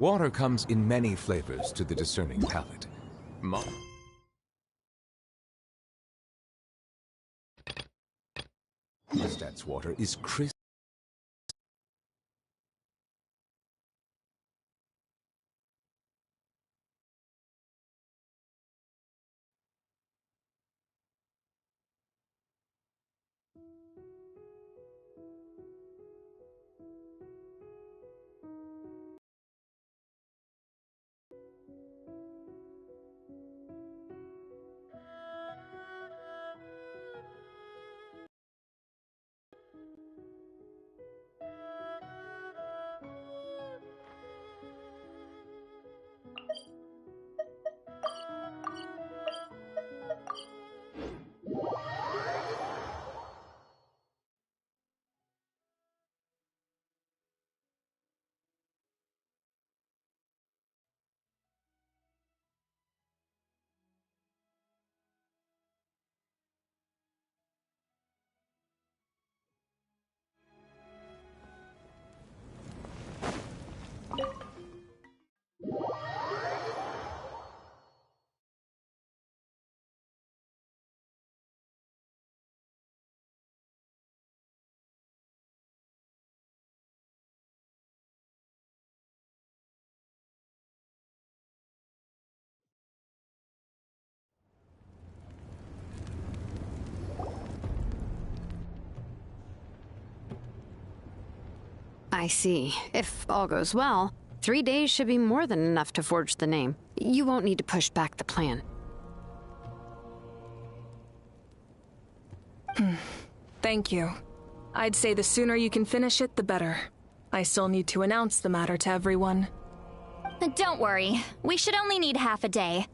Water comes in many flavors to the discerning palate. Lestat's water is crisp. I see. If all goes well, 3 days should be more than enough to forge the name. You won't need to push back the plan. Thank you. I'd say the sooner you can finish it, the better. I still need to announce the matter to everyone. Don't worry. We should only need half a day.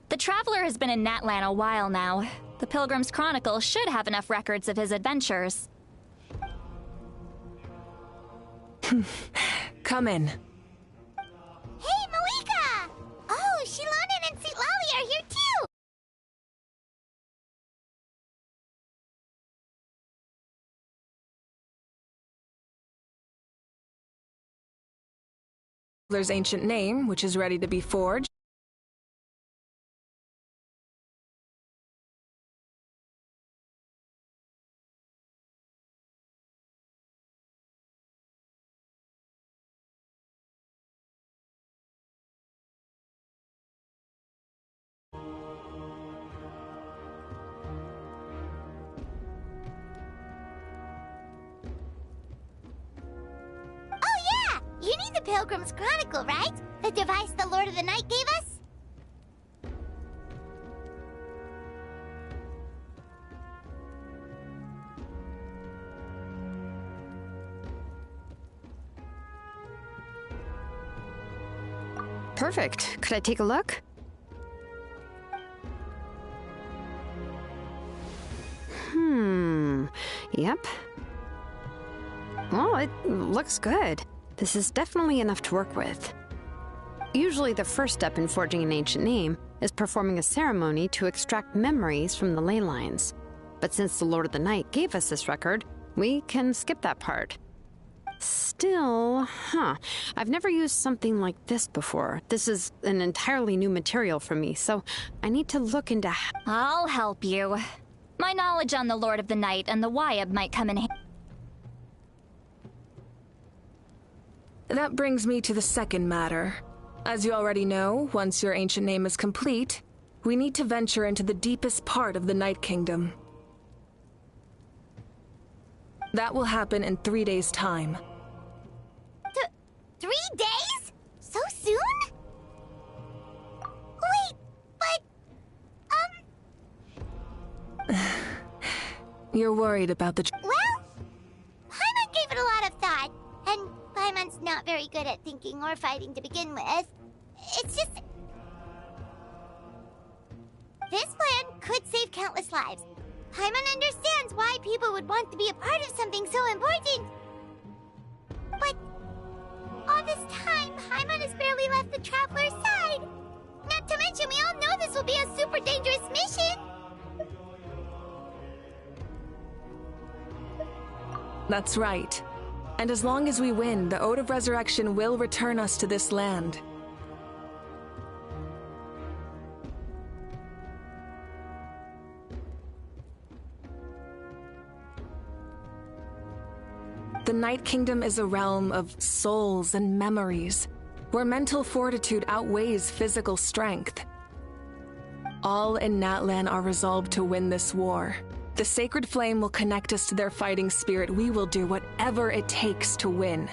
The Traveler has been in Natlan a while now. The Pilgrim's Chronicle should have enough records of his adventures. Come in. Hey, Malika! Oh, Shilonen and Sitlali are here too! There's ancient name, which is ready to be forged. You need the Pilgrim's Chronicle, right? The device the Lord of the Night gave us? Perfect. Could I take a look? Yep. Well, it looks good. This is definitely enough to work with. Usually the first step in forging an ancient name is performing a ceremony to extract memories from the ley lines. But since the Lord of the Night gave us this record, we can skip that part. Still, I've never used something like this before. This is an entirely new material for me, so I need to look into I'll help you. My knowledge on the Lord of the Night and the Wyab might come in handy. That brings me to the second matter. As you already know, once your ancient name is complete, we need to venture into the deepest part of the Night Kingdom. That will happen in 3 days' time. 3 days? So soon? Wait, but... You're worried about the... Well, Paimon gave it a lot of thought, and Paimon's not very good at thinking or fighting to begin with. It's just... This plan could save countless lives. Paimon understands why people would want to be a part of something so important. But all this time, Paimon has barely left the Traveler's side. Not to mention, we all know this will be a super dangerous mission. That's right. And as long as we win, the Ode of Resurrection will return us to this land. The Night Kingdom is a realm of souls and memories, where mental fortitude outweighs physical strength. All in Natlan are resolved to win this war. The sacred flame will connect us to their fighting spirit. We will do whatever it takes to win.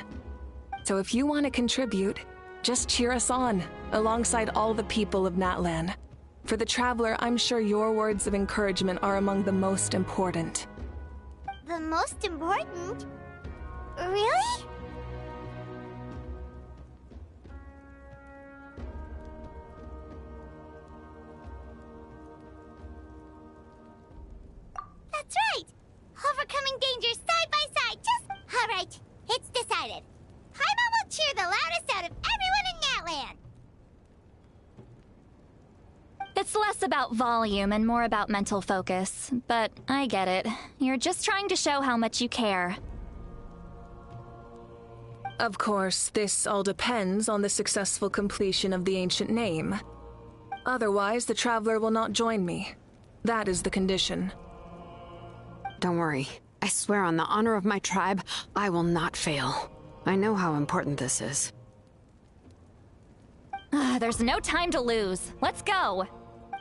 So if you want to contribute, just cheer us on, alongside all the people of Natlan. For the Traveler, I'm sure your words of encouragement are among the most important. The most important? Really? That's right! Overcoming dangers side by side, just... Alright, it's decided. Paimon will cheer the loudest out of everyone in Natlan! It's less about volume and more about mental focus, but I get it. You're just trying to show how much you care. Of course, this all depends on the successful completion of the ancient name. Otherwise, the Traveler will not join me. That is the condition. Don't worry. I swear on the honor of my tribe, I will not fail. I know how important this is. There's no time to lose. Let's go!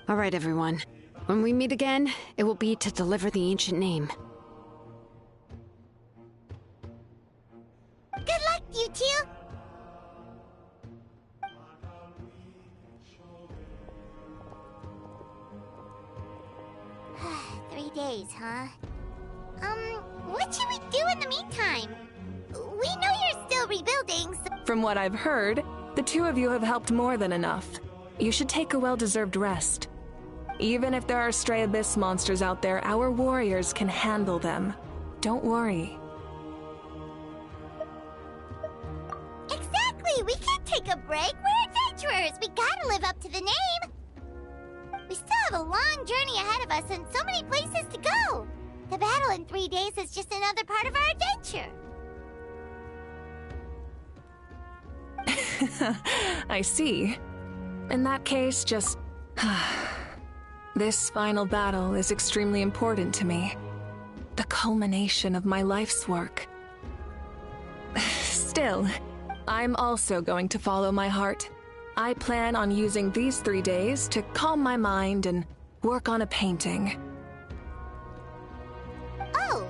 All right, everyone. When we meet again, it will be to deliver the ancient name. Good luck, you two? Three days, huh? What should we do in the meantime? We know you're still rebuilding, so... From what I've heard, the two of you have helped more than enough. You should take a well-deserved rest. Even if there are stray abyss monsters out there, our warriors can handle them. Don't worry. Exactly! We can't take a break! We're adventurers! We gotta live up to the name! We still have a long journey ahead of us and so many places to go! The battle in 3 days is just another part of our adventure! I see. In that case, just... This final battle is extremely important to me. The culmination of my life's work. Still, I'm also going to follow my heart. I plan on using these 3 days to calm my mind and work on a painting. Oh,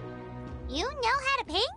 you know how to paint?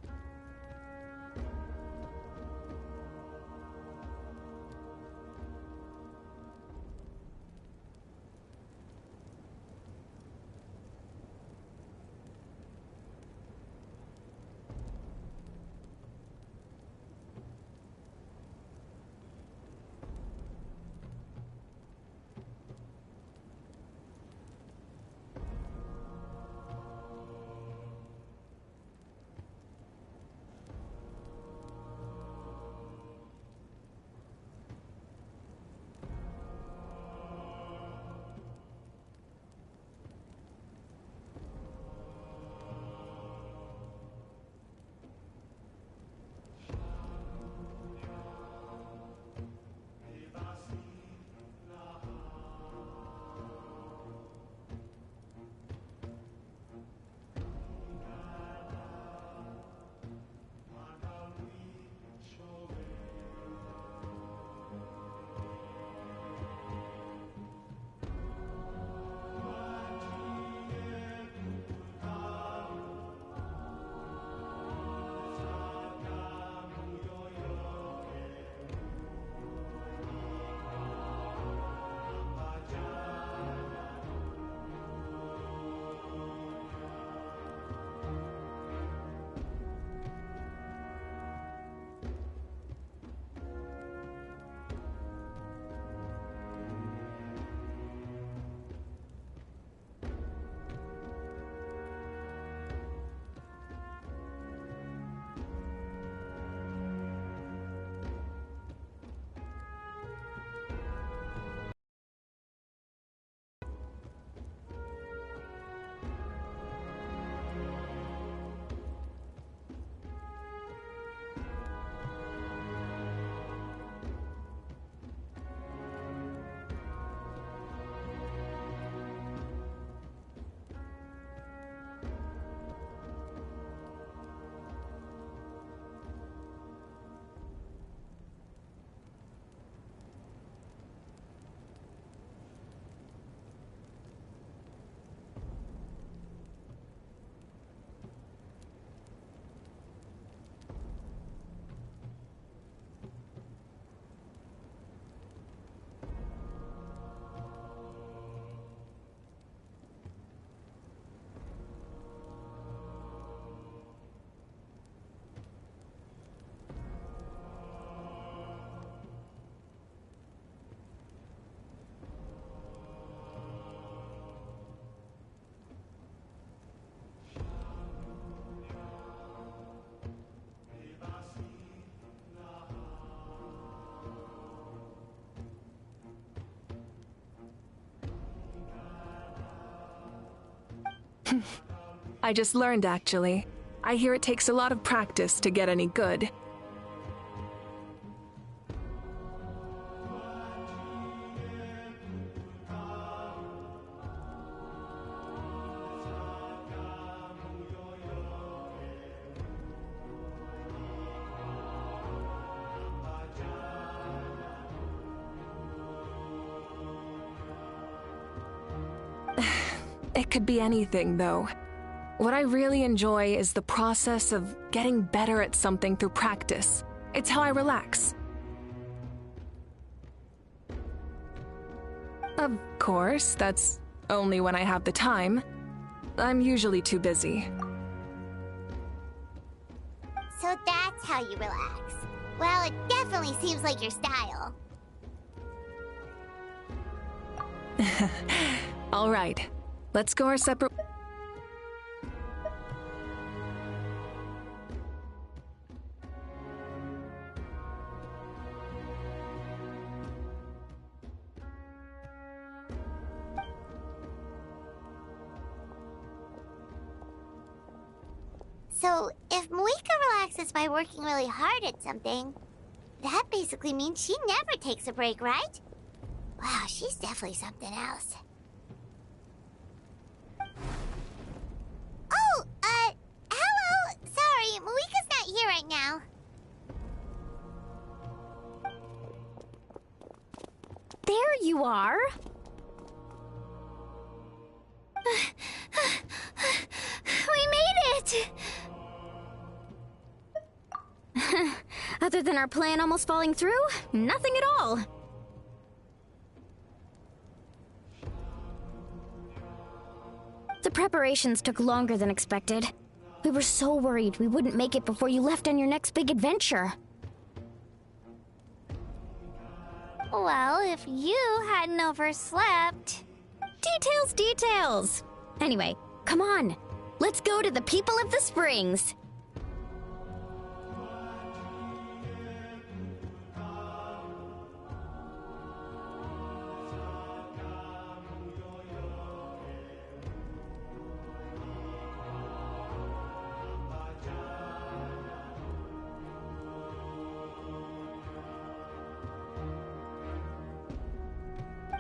I just learned, actually. I hear it takes a lot of practice to get any good. It could be anything, though. What I really enjoy is the process of getting better at something through practice. It's how I relax. Of course, that's only when I have the time. I'm usually too busy. So that's how you relax. Well, it definitely seems like your style. All right, let's go our separate... So, if Moika relaxes by working really hard at something, that basically means she never takes a break, right? Wow, she's definitely something else. Oh, hello! Sorry, Moika's not here right now. There you are! We made it! Other than our plan almost falling through, nothing at all. The preparations took longer than expected. We were so worried we wouldn't make it before you left on your next big adventure. Well, if you hadn't overslept... Details, details! Anyway, come on. Let's go to the people of the springs.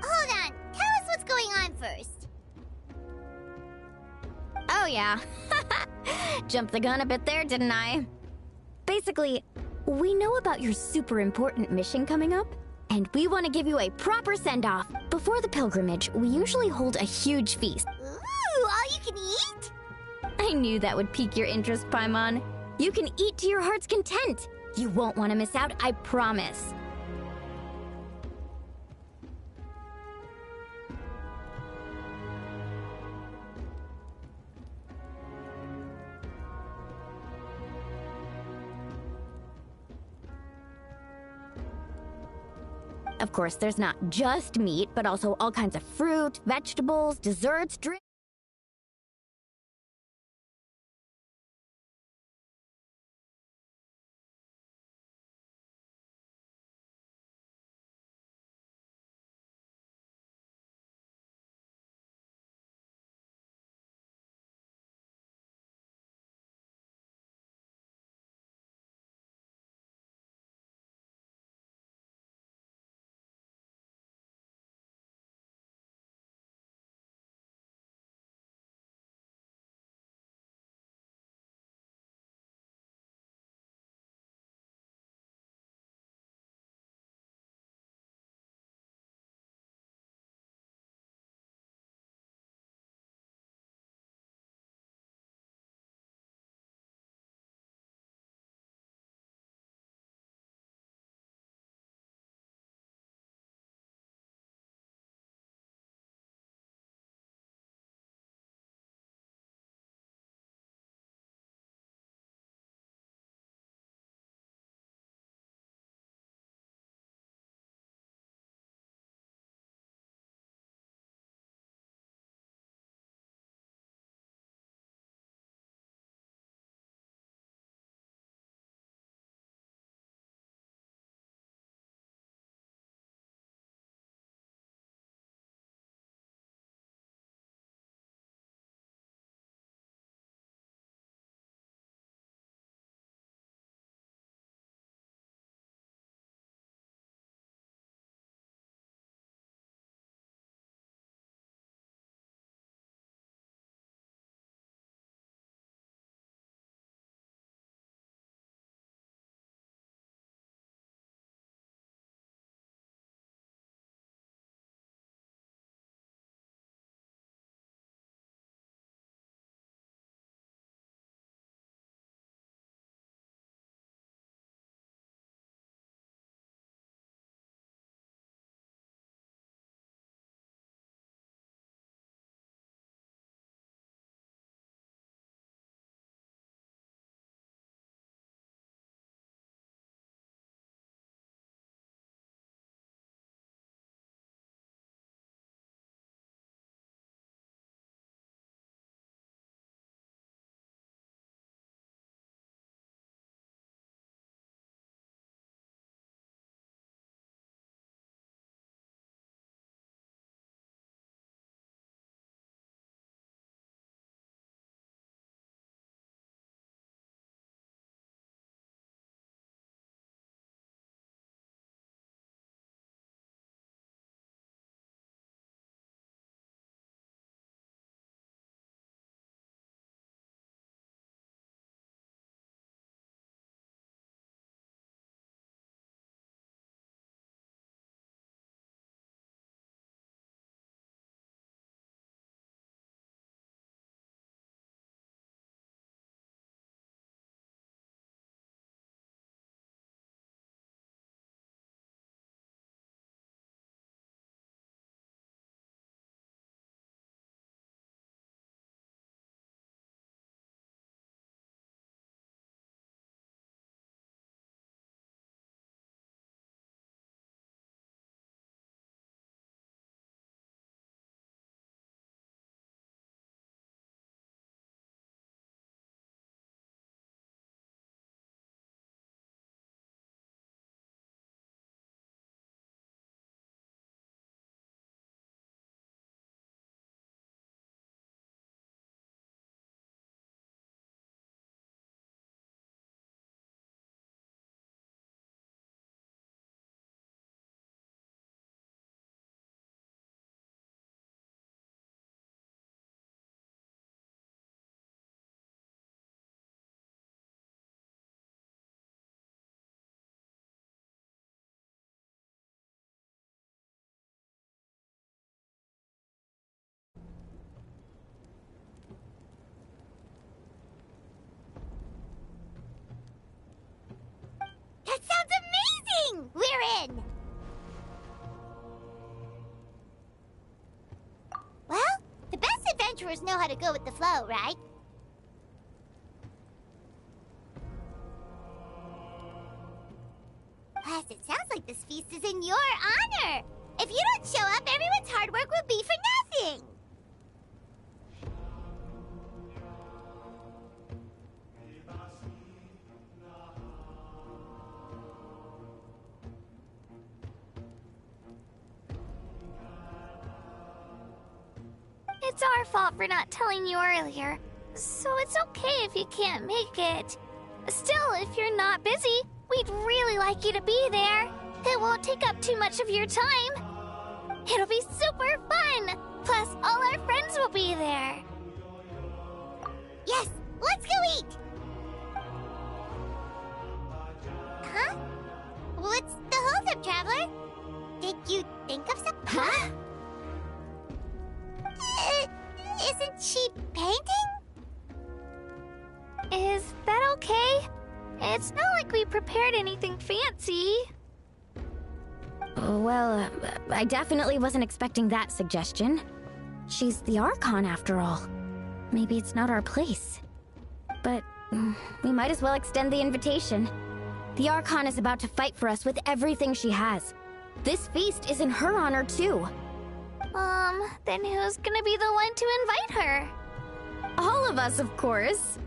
Hold on, tell us what's going on first. Oh yeah. Jumped the gun a bit there, didn't I? Basically, we know about your super important mission coming up, and we want to give you a proper send-off. Before the pilgrimage, we usually hold a huge feast. Ooh, all you can eat? I knew that would pique your interest, Paimon. You can eat to your heart's content. You won't want to miss out, I promise. Of course, there's not just meat, but also all kinds of fruit, vegetables, desserts, drinks. adventurers know how to go with the flow, right? Plus, it sounds like this feast is in your honor. If you don't show up, everyone's hard work will be for nothing. It's our fault for not telling you earlier, so it's okay if you can't make it. Still, if you're not busy, we'd really like you to be there. It won't take up too much of your time. It'll be super fun! Plus, all our friends will be there. Yes, let's go eat! Huh? What's the holdup, Traveler? Did you think of something? Huh? Isn't she painting? Is that okay? It's not like we prepared anything fancy. Well, I definitely wasn't expecting that suggestion. She's the Archon after all. Maybe it's not our place. But we might as well extend the invitation. The Archon is about to fight for us with everything she has. This feast is in her honor too. Then who's gonna be the one to invite her? All of us, of course.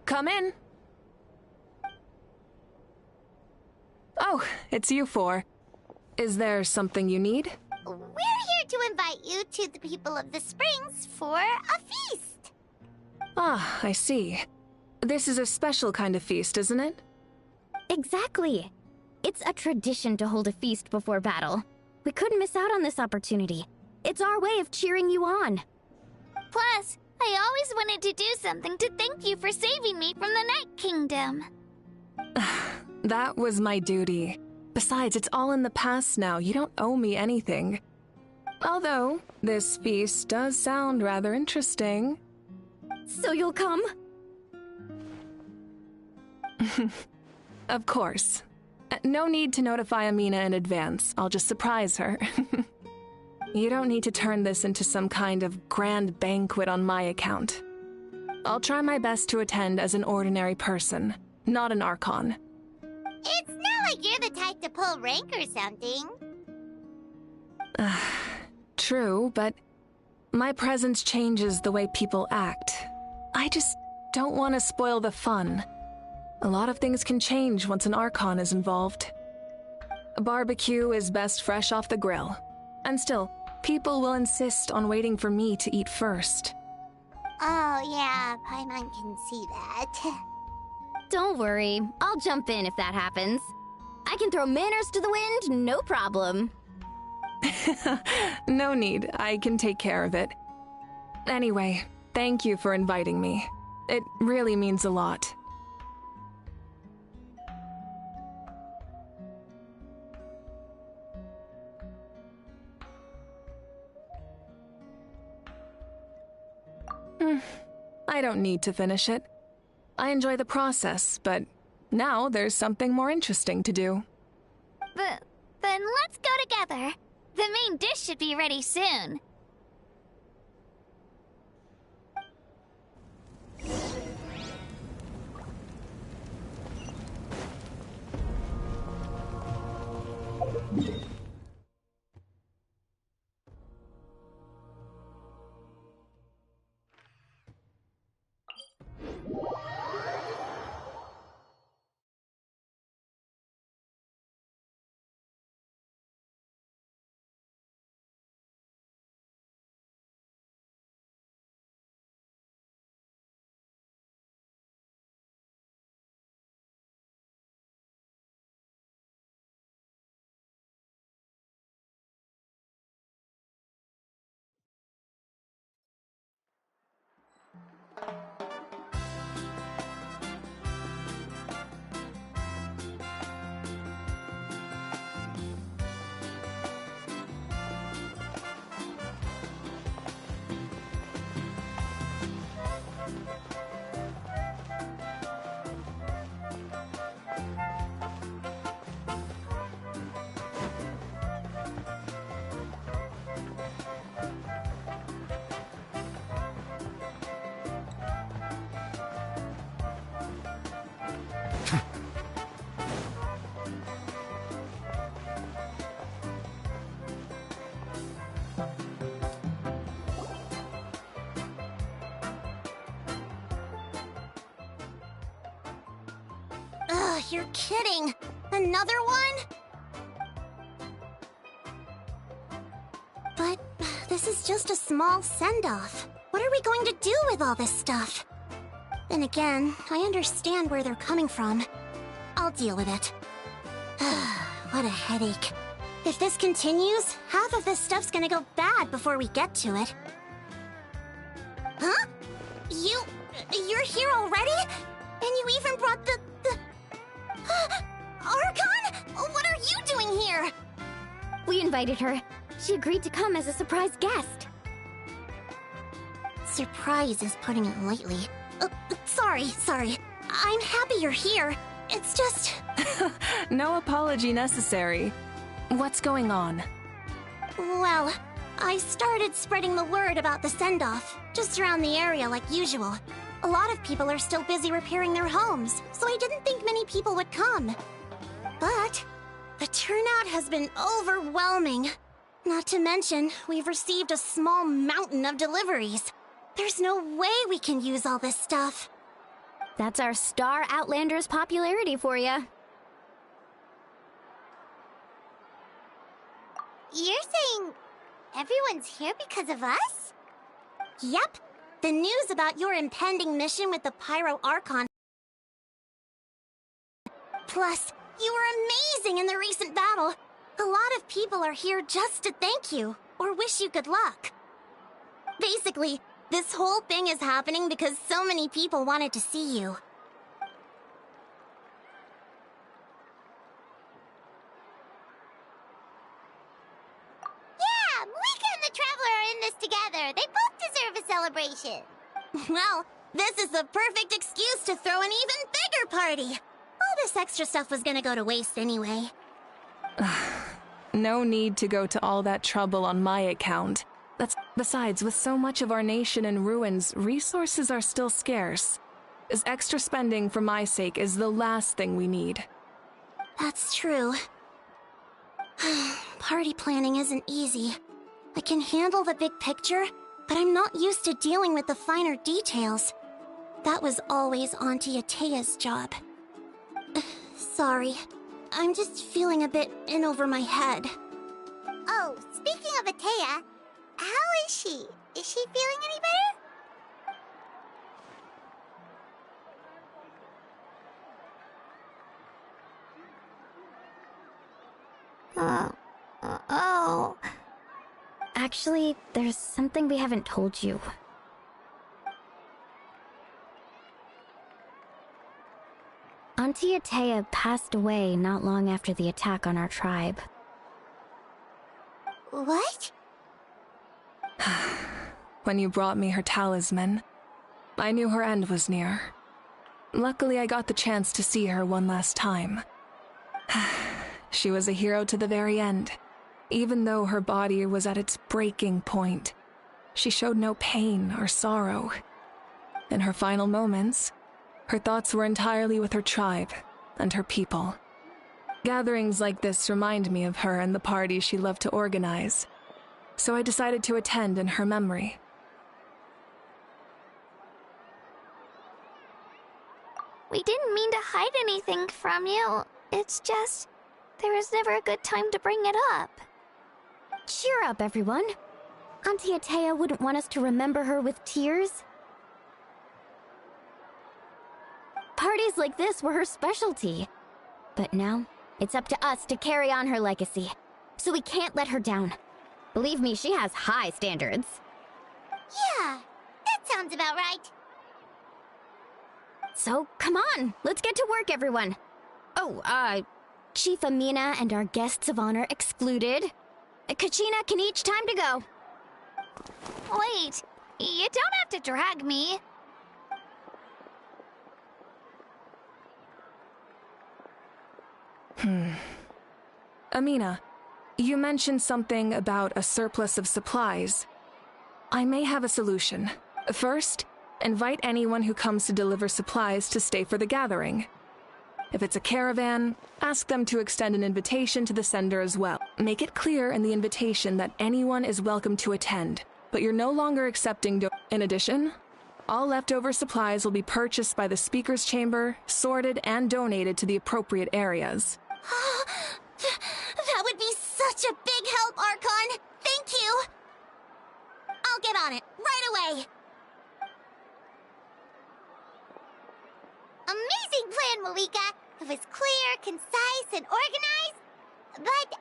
Come in. Oh, it's you four. Is there something you need? We're here to invite you to the people of the Springs for a feast. Ah, I see. This is a special kind of feast, isn't it? Exactly. It's a tradition to hold a feast before battle. We couldn't miss out on this opportunity. It's our way of cheering you on. Plus, I always wanted to do something to thank you for saving me from the Night Kingdom. That was my duty. Besides, it's all in the past now. You don't owe me anything. Although, this feast does sound rather interesting. So you'll come? Of course. No need to notify Amina in advance. I'll just surprise her. You don't need to turn this into some kind of grand banquet on my account. I'll try my best to attend as an ordinary person, not an Archon. It's not like you're the type to pull rank or something. True, but my presence changes the way people act. I just don't want to spoil the fun. A lot of things can change once an Archon is involved. A barbecue is best fresh off the grill. And still, people will insist on waiting for me to eat first. Oh yeah, Paimon can see that. Don't worry, I'll jump in if that happens. I can throw manners to the wind, no problem. No need, I can take care of it. Anyway, thank you for inviting me. It really means a lot. I don't need to finish it. I enjoy the process, but now there's something more interesting to do. Then let's go together. The main dish should be ready soon. you're kidding. Another one? But this is just a small send-off. What are we going to do with all this stuff? Then again, I understand where they're coming from. I'll deal with it. What a headache. If this continues, half of this stuff's gonna go bad before we get to it. Huh? You're here already? And you even brought the... Archon? What are you doing here? We invited her. She agreed to come as a surprise guest. Surprise is putting it lightly. Sorry. I'm happy you're here. It's just... No apology necessary. What's going on? Well, I started spreading the word about the send-off, just around the area like usual. A lot of people are still busy repairing their homes, so I didn't think many people would come. But the turnout has been overwhelming. Not to mention, we've received a small mountain of deliveries. There's no way we can use all this stuff. That's our Star Outlander's popularity for you. You're saying everyone's here because of us? Yep. The news about your impending mission with the Pyro Archon. Plus, you were amazing in the recent battle. A lot of people are here just to thank you, or wish you good luck. Basically, this whole thing is happening because so many people wanted to see you. Yeah, Malika and the Traveler are in this together. They both deserve a celebration. Well, this is the perfect excuse to throw an even bigger party. All this extra stuff was gonna go to waste anyway. No need to go to all that trouble on my account. Besides, with so much of our nation in ruins, resources are still scarce. This extra spending for my sake is the last thing we need. That's true. Party planning isn't easy. I can handle the big picture, but I'm not used to dealing with the finer details. That was always Auntie Atea's job. Sorry. I'm just feeling a bit in over my head. Oh, speaking of Atea, how is she? Is she feeling any better? Oh. Actually, there's something we haven't told you. Auntie Atea passed away not long after the attack on our tribe. What? When you brought me her talisman, I knew her end was near. Luckily, I got the chance to see her one last time. She was a hero to the very end. Even though her body was at its breaking point, she showed no pain or sorrow. In her final moments, her thoughts were entirely with her tribe and her people. Gatherings like this remind me of her and the parties she loved to organize, so I decided to attend in her memory. We didn't mean to hide anything from you. It's just, there was never a good time to bring it up. Cheer up, everyone. Auntie Atea wouldn't want us to remember her with tears. Parties like this were her specialty. But now, it's up to us to carry on her legacy. So we can't let her down. Believe me, she has high standards. Yeah, that sounds about right. So, come on, let's get to work, everyone. Oh, Chief Amina and our guests of honor excluded. Kachina can each time to go. Wait, you don't have to drag me. Amina, you mentioned something about a surplus of supplies. I may have a solution. First, invite anyone who comes to deliver supplies to stay for the gathering. If it's a caravan, ask them to extend an invitation to the sender as well. Make it clear in the invitation that anyone is welcome to attend, but you're no longer accepting In addition, All leftover supplies will be purchased by the Speaker's Chamber, sorted, and donated to the appropriate areas. That would be such a big help, Archon! Thank you! I'll get on it, right away! Amazing plan, Malika! It was clear, concise, and organized. But,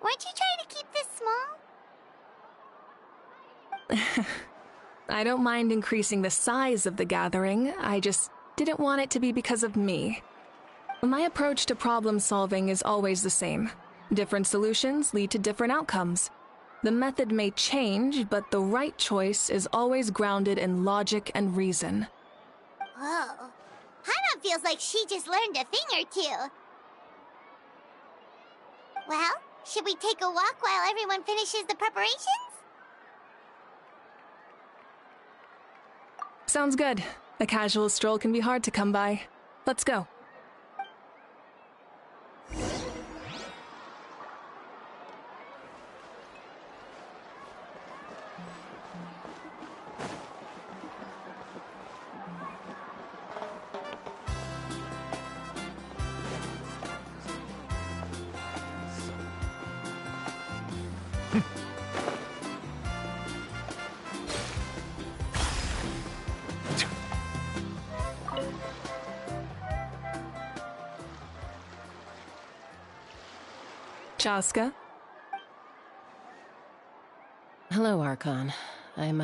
weren't you trying to keep this small? I don't mind increasing the size of the gathering, I just didn't want it to be because of me. My approach to problem solving is always the same. Different solutions lead to different outcomes. The method may change, but the right choice is always grounded in logic and reason. Whoa. Hana feels like she just learned a thing or two. Well, should we take a walk while everyone finishes the preparations? Sounds good. A casual stroll can be hard to come by. Let's go. Chaska? Hello, Archon. I'm,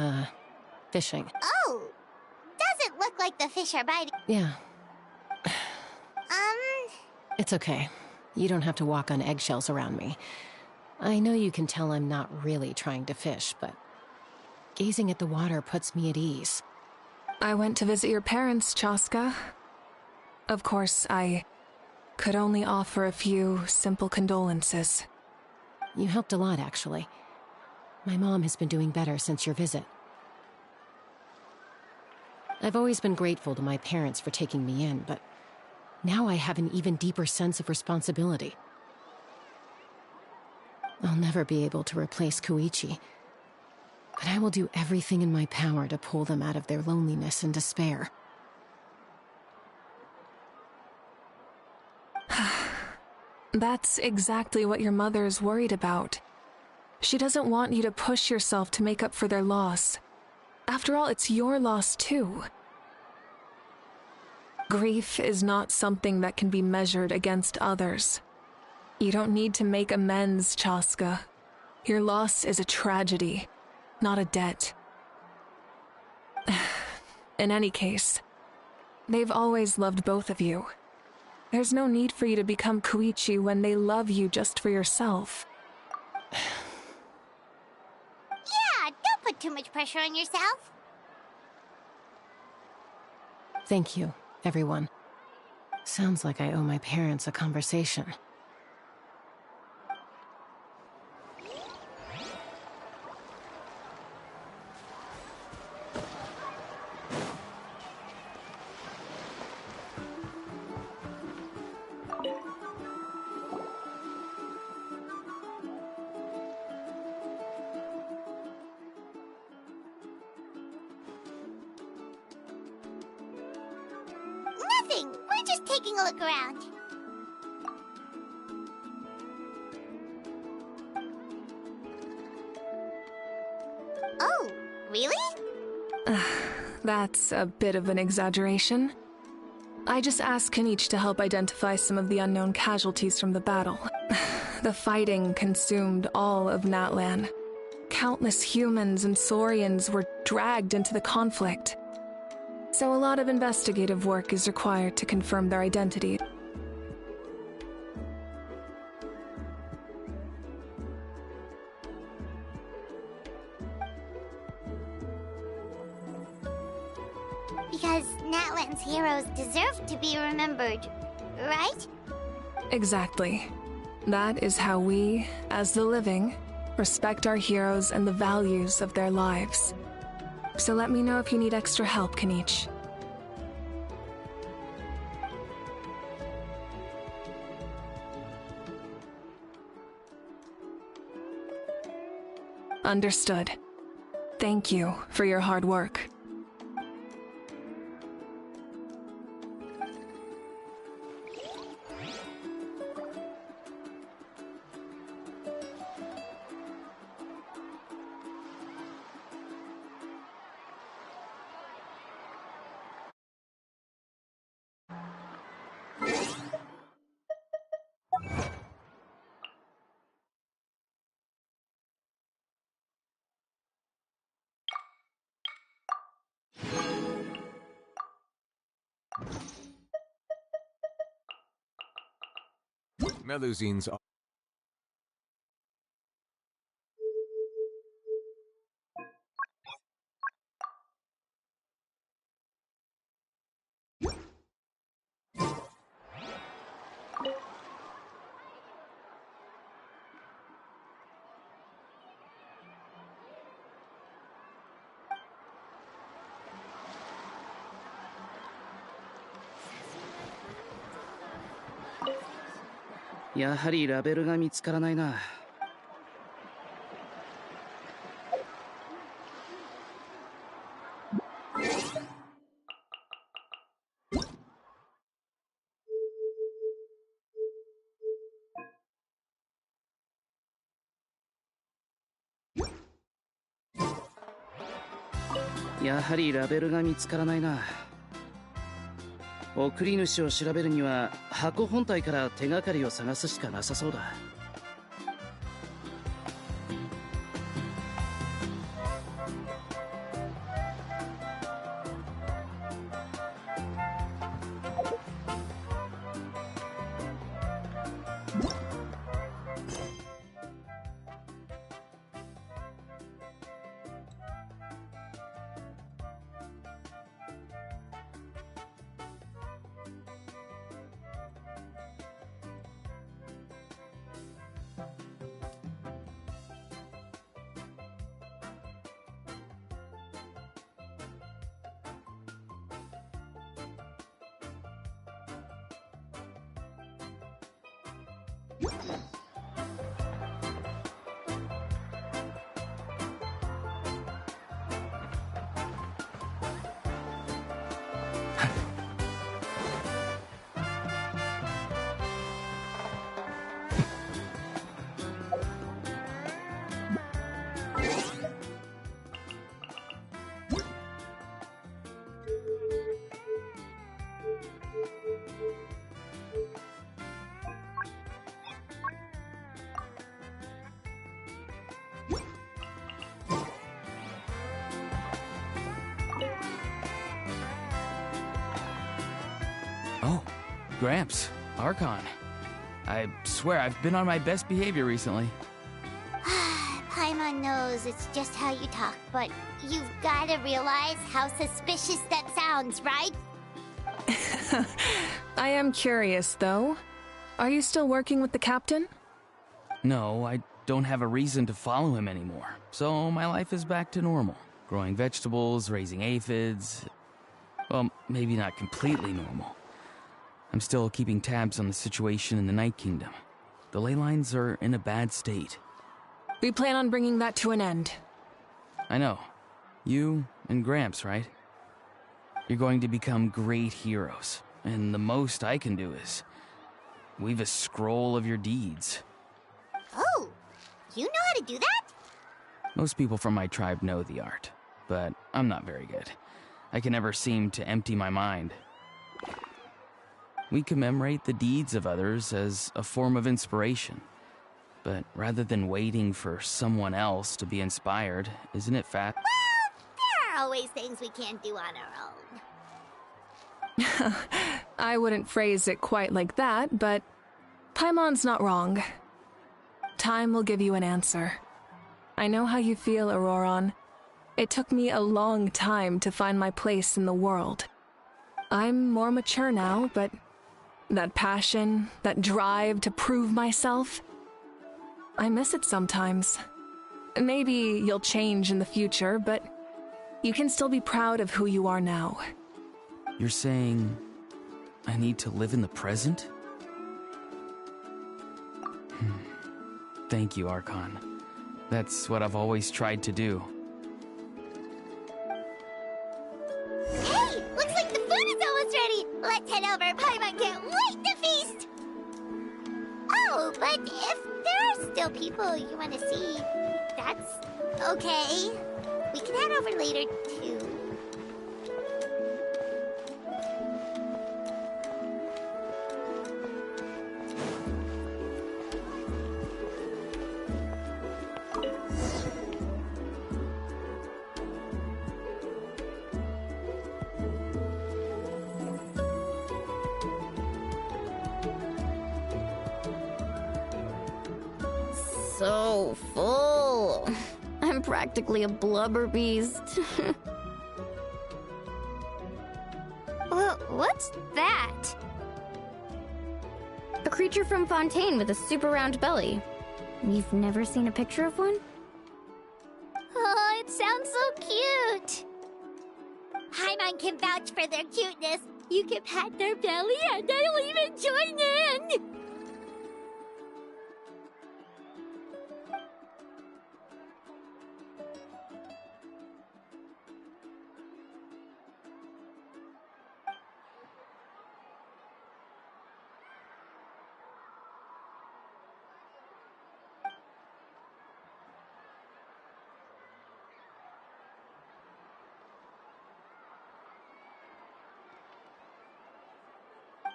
fishing. Oh! Doesn't look like the fish are biting. Yeah. Um... It's okay. You don't have to walk on eggshells around me. I know you can tell I'm not really trying to fish, but gazing at the water puts me at ease. I went to visit your parents, Chaska. Of course, I could only offer a few simple condolences. You helped a lot, actually. My mom has been doing better since your visit. I've always been grateful to my parents for taking me in, but now I have an even deeper sense of responsibility. I'll never be able to replace Koichi, but I will do everything in my power to pull them out of their loneliness and despair. That's exactly what your mother is worried about. She doesn't want you to push yourself to make up for their loss. After all, it's your loss too. Grief is not something that can be measured against others. You don't need to make amends, Chaska. Your loss is a tragedy, not a debt. In any case, they've always loved both of you. There's no need for you to become Koichi when they love you just for yourself. Yeah, don't put too much pressure on yourself. Thank you, everyone. Sounds like I owe my parents a conversation. Nothing. We're just taking a look around. Oh, really? That's a bit of an exaggeration. I just asked Kenichi to help identify some of the unknown casualties from the battle. The fighting consumed all of Natlan. Countless humans and Saurians were dragged into the conflict. So a lot of investigative work is required to confirm their identity. Because Natlan's heroes deserve to be remembered, right? Exactly. That is how we, as the living, respect our heroes and the values of their lives. So let me know if you need extra help, Kenichi. Understood. Thank you for your hard work. Melusines are...やはりラベルが見つからないな。やはりラベルが見つからないな。送り主を調べるには箱本体から手がかりを探すしかなさそうだ。Oh, Gramps, Archon. I swear I've been on my best behavior recently. Paimon knows it's just how you talk, but you've gotta realize how suspicious that sounds, right? I am curious, though. Are you still working with the captain? No, I don't have a reason to follow him anymore, so my life is back to normal. Growing vegetables, raising aphids. Well, maybe not completely normal. I'm still keeping tabs on the situation in the Night Kingdom. The ley lines are in a bad state. We plan on bringing that to an end. I know. You and Gramps, right? You're going to become great heroes, and the most I can do is weave a scroll of your deeds. Oh, you know how to do that? Most people from my tribe know the art, but I'm not very good. I can never seem to empty my mind. We commemorate the deeds of others as a form of inspiration. But rather than waiting for someone else to be inspired, isn't it fat? Well, there are always things we can't do on our own. I wouldn't phrase it quite like that, but Paimon's not wrong. Time will give you an answer. I know how you feel, Auroron. It took me a long time to find my place in the world. I'm more mature now, but that passion, that drive to prove myself, I miss it sometimes. Maybe you'll change in the future, but you can still be proud of who you are now. You're saying I need to live in the present? Thank you, Archon. That's what I've always tried to do. Hey, looks like the food is almost ready. Let's head over. Paimon can't wait to feast. Oh, but if there are still people you want to see, that's okay. We can head over later, too. so full. I'm practically a blubber beast. What's that? A creature from Fontaine with a super round belly. You've never seen a picture of one? Oh, it sounds so cute. Paimon can vouch for their cuteness. You can pat their belly and I'll even join in!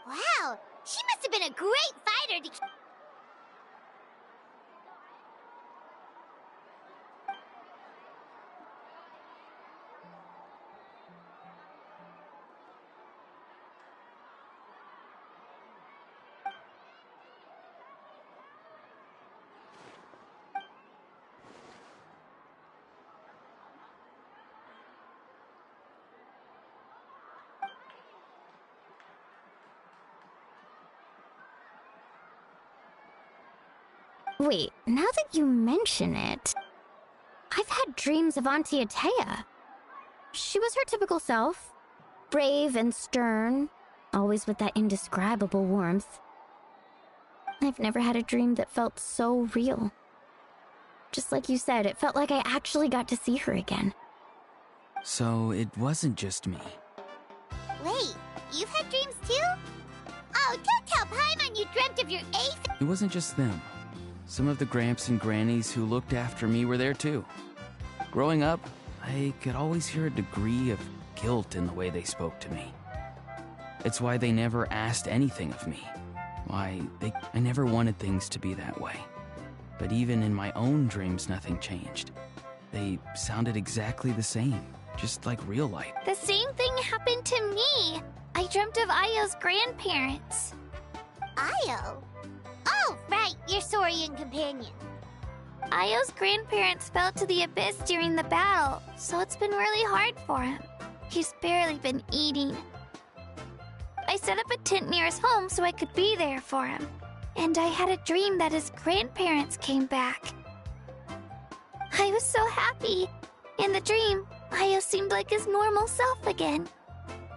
Wow, she must have been a great fighter to... Wait, now that you mention it, I've had dreams of Auntie Atea. She was her typical self, brave and stern, always with that indescribable warmth. I've never had a dream that felt so real. Just like you said, it felt like I actually got to see her again. So it wasn't just me. Wait, you've had dreams too? Oh, don't tell Paimon you dreamt of your eighth... It wasn't just them. Some of the Gramps and Grannies who looked after me were there too. Growing up, I could always hear a degree of guilt in the way they spoke to me. It's why they never asked anything of me. I never wanted things to be that way. But even in my own dreams, nothing changed. They sounded exactly the same, just like real life. The same thing happened to me. I dreamt of Ayo's grandparents. Ayo? Oh, right, your Saurian companion. Ayo's grandparents fell to the abyss during the battle, so it's been really hard for him. He's barely been eating. I set up a tent near his home so I could be there for him. And I had a dream that his grandparents came back. I was so happy. In the dream, Ayo seemed like his normal self again.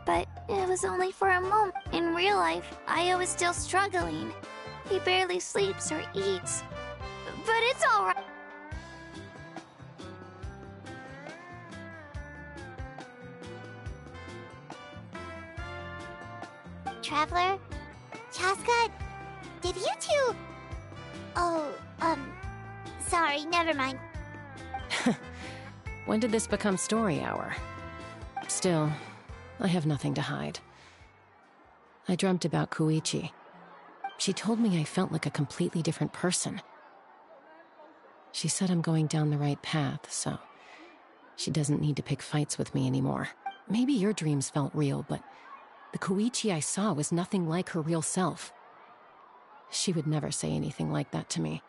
But it was only for a moment. In real life, Ayo is still struggling. He barely sleeps or eats. But it's alright. Traveler? Chaska? Did you two... Oh, sorry, never mind. When did this become story hour? Still, I have nothing to hide. I dreamt about Koichi. She told me I felt like a completely different person. She said I'm going down the right path, so she doesn't need to pick fights with me anymore. Maybe your dreams felt real, but the Koichi I saw was nothing like her real self. She would never say anything like that to me.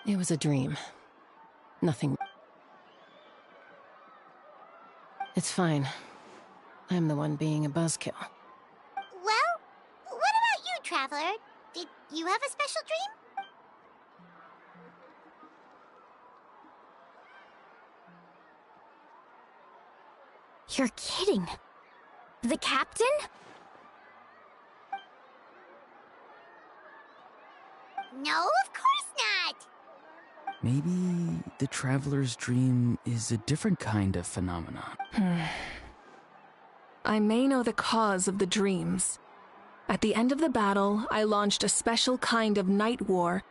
It was a dream. Nothing. It's fine. I'm the one being a buzzkill. Well, what about you, Traveler? Did you have a special dream? You're kidding. The captain? No, of course not! Maybe the Traveler's dream is a different kind of phenomenon. I may know the cause of the dreams. At the end of the battle, I launched a special kind of night war.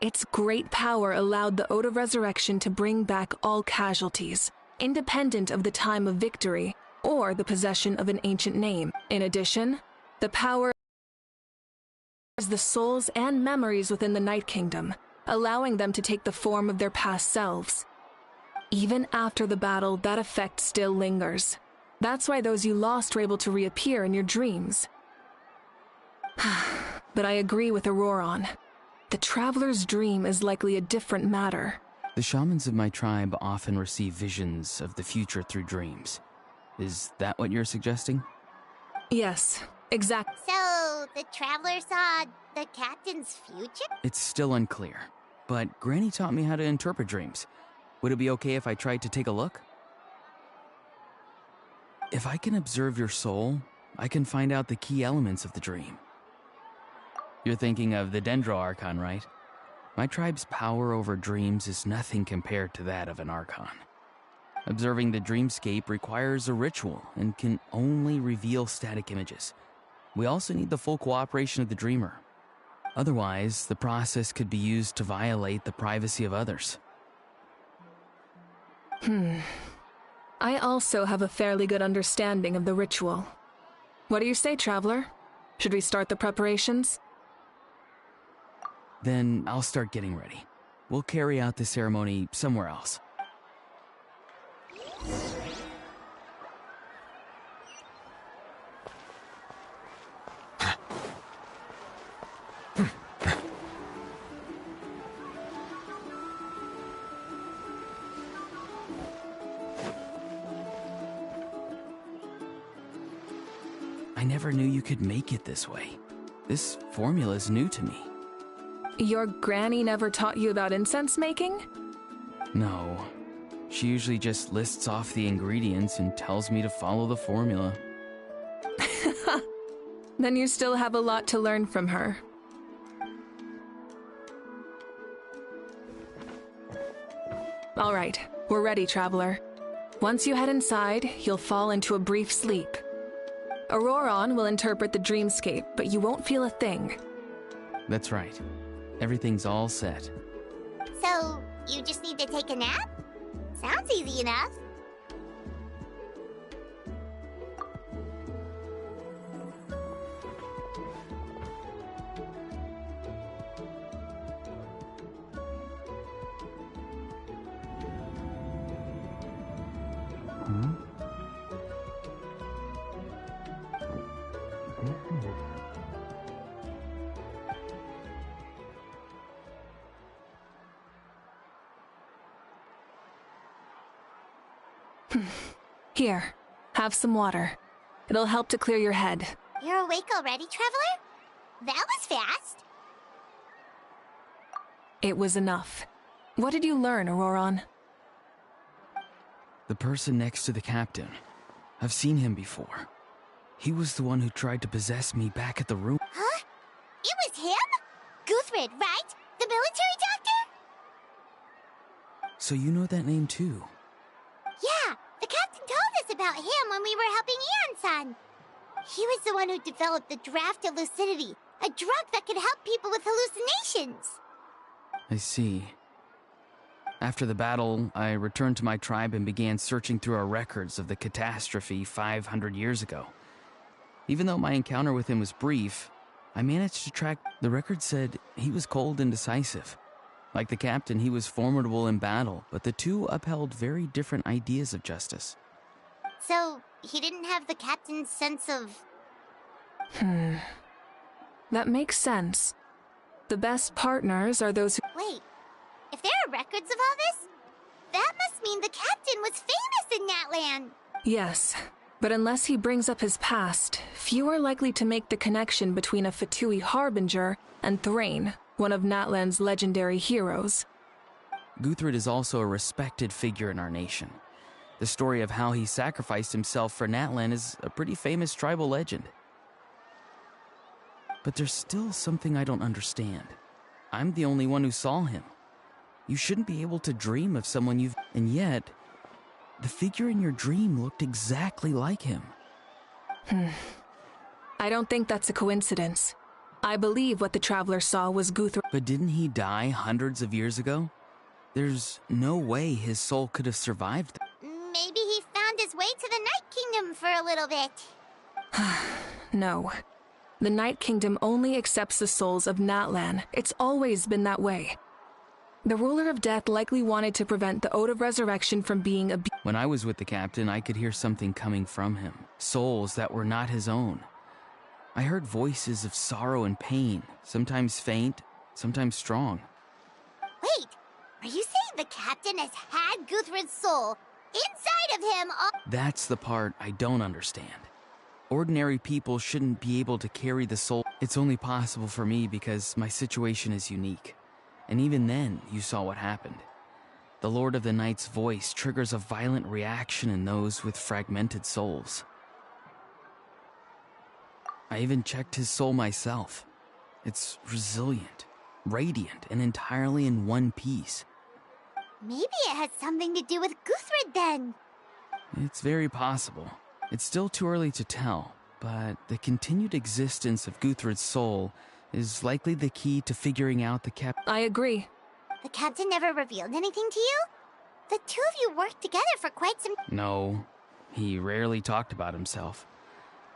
Its great power allowed the Ode of Resurrection to bring back all casualties, independent of the time of victory or the possession of an ancient name. In addition, the power is the souls and memories within the Night Kingdom, allowing them to take the form of their past selves. Even after the battle, that effect still lingers. That's why those you lost were able to reappear in your dreams. But I agree with Auroron. The traveler's dream is likely a different matter. The shamans of my tribe often receive visions of the future through dreams. Is that what you're suggesting? Yes, exactly. So, the traveler saw the captain's future? It's still unclear, but Granny taught me how to interpret dreams. Would it be okay if I tried to take a look? If I can observe your soul, I can find out the key elements of the dream. You're thinking of the Dendro Archon, right? My tribe's power over dreams is nothing compared to that of an Archon. Observing the dreamscape requires a ritual and can only reveal static images. We also need the full cooperation of the dreamer. Otherwise, the process could be used to violate the privacy of others. I also have a fairly good understanding of the ritual. What do you say, Traveler? Should we start the preparations? Then I'll start getting ready. We'll carry out the ceremony somewhere else. I never knew you could make it this way. This formula is new to me. Your granny never taught you about incense making? No. She usually just lists off the ingredients and tells me to follow the formula. Then you still have a lot to learn from her. All right, we're ready, Traveler. Once you head inside, you'll fall into a brief sleep. Auroron will interpret the dreamscape, but you won't feel a thing. That's right. Everything's all set. So, you just need to take a nap? Sounds easy enough. Here, have some water. It'll help to clear your head. You're awake already, Traveler? That was fast. It was enough. What did you learn, Auroron? The person next to the captain. I've seen him before. He was the one who tried to possess me back at the room. Huh? It was him? Guthrid, right? The military doctor? So you know that name too? Yeah, the captain told us about him when we were helping Eon-san. He was the one who developed the draft of lucidity, a drug that could help people with hallucinations. I see. After the battle, I returned to my tribe and began searching through our records of the catastrophe 500 years ago. Even though my encounter with him was brief, I managed to track. The record said he was cold and decisive. Like the captain, he was formidable in battle, but the two upheld very different ideas of justice. So, he didn't have the captain's sense of... That makes sense. The best partners are those who... Wait, if there are records of all this, that must mean the captain was famous in Natlan. Yes, but unless he brings up his past, few are likely to make the connection between a Fatui harbinger and Thrain, one of Natlan's legendary heroes. Guthrid is also a respected figure in our nation. The story of how he sacrificed himself for Natlan is a pretty famous tribal legend. But there's still something I don't understand. I'm the only one who saw him. You shouldn't be able to dream of someone you've... And yet, the figure in your dream looked exactly like him. I don't think that's a coincidence. I believe what the Traveler saw was Guthrid. But didn't he die hundreds of years ago? There's no way his soul could have survived that. Maybe he found his way to the Night Kingdom for a little bit. No. The Night Kingdom only accepts the souls of Natlan. It's always been that way. The Ruler of Death likely wanted to prevent the Ode of Resurrection from being abused. When I was with the captain, I could hear something coming from him. Souls that were not his own. I heard voices of sorrow and pain, sometimes faint, sometimes strong. Wait, are you saying the captain has had Guthred's soul inside of him all— That's the part I don't understand. Ordinary people shouldn't be able to carry the soul. It's only possible for me because my situation is unique. And even then, you saw what happened. The Lord of the Night's voice triggers a violent reaction in those with fragmented souls. I even checked his soul myself. It's resilient, radiant, and entirely in one piece. Maybe it has something to do with Guthred then. It's very possible. It's still too early to tell, but the continued existence of Guthred's soul is likely the key to figuring out the I agree. The captain never revealed anything to you? The two of you worked together for quite some— No, he rarely talked about himself.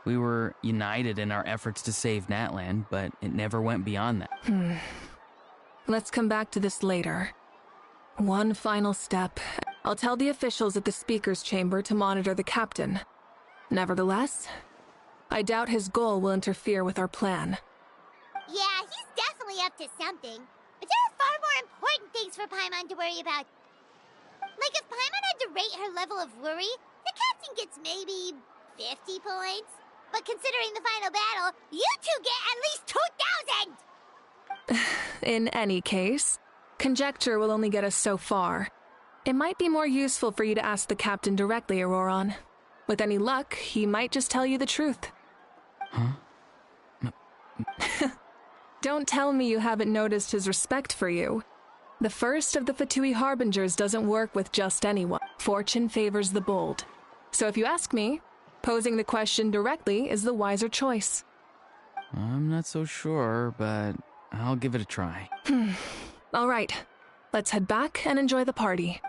We were united in our efforts to save Natlan, but it never went beyond that. Let's come back to this later. One final step. I'll tell the officials at the speaker's chamber to monitor the captain. Nevertheless, I doubt his goal will interfere with our plan. Yeah, he's definitely up to something. But there are far more important things for Paimon to worry about. Like if Paimon had to rate her level of worry, the captain gets maybe 50 points. But considering the final battle, you two get at least 2,000! In any case, conjecture will only get us so far. It might be more useful for you to ask the captain directly, Auroron. With any luck, he might just tell you the truth. Huh? Don't tell me you haven't noticed his respect for you. The first of the Fatui Harbingers doesn't work with just anyone. Fortune favors the bold. So if you ask me, posing the question directly is the wiser choice. I'm not so sure, but I'll give it a try. All right, let's head back and enjoy the party.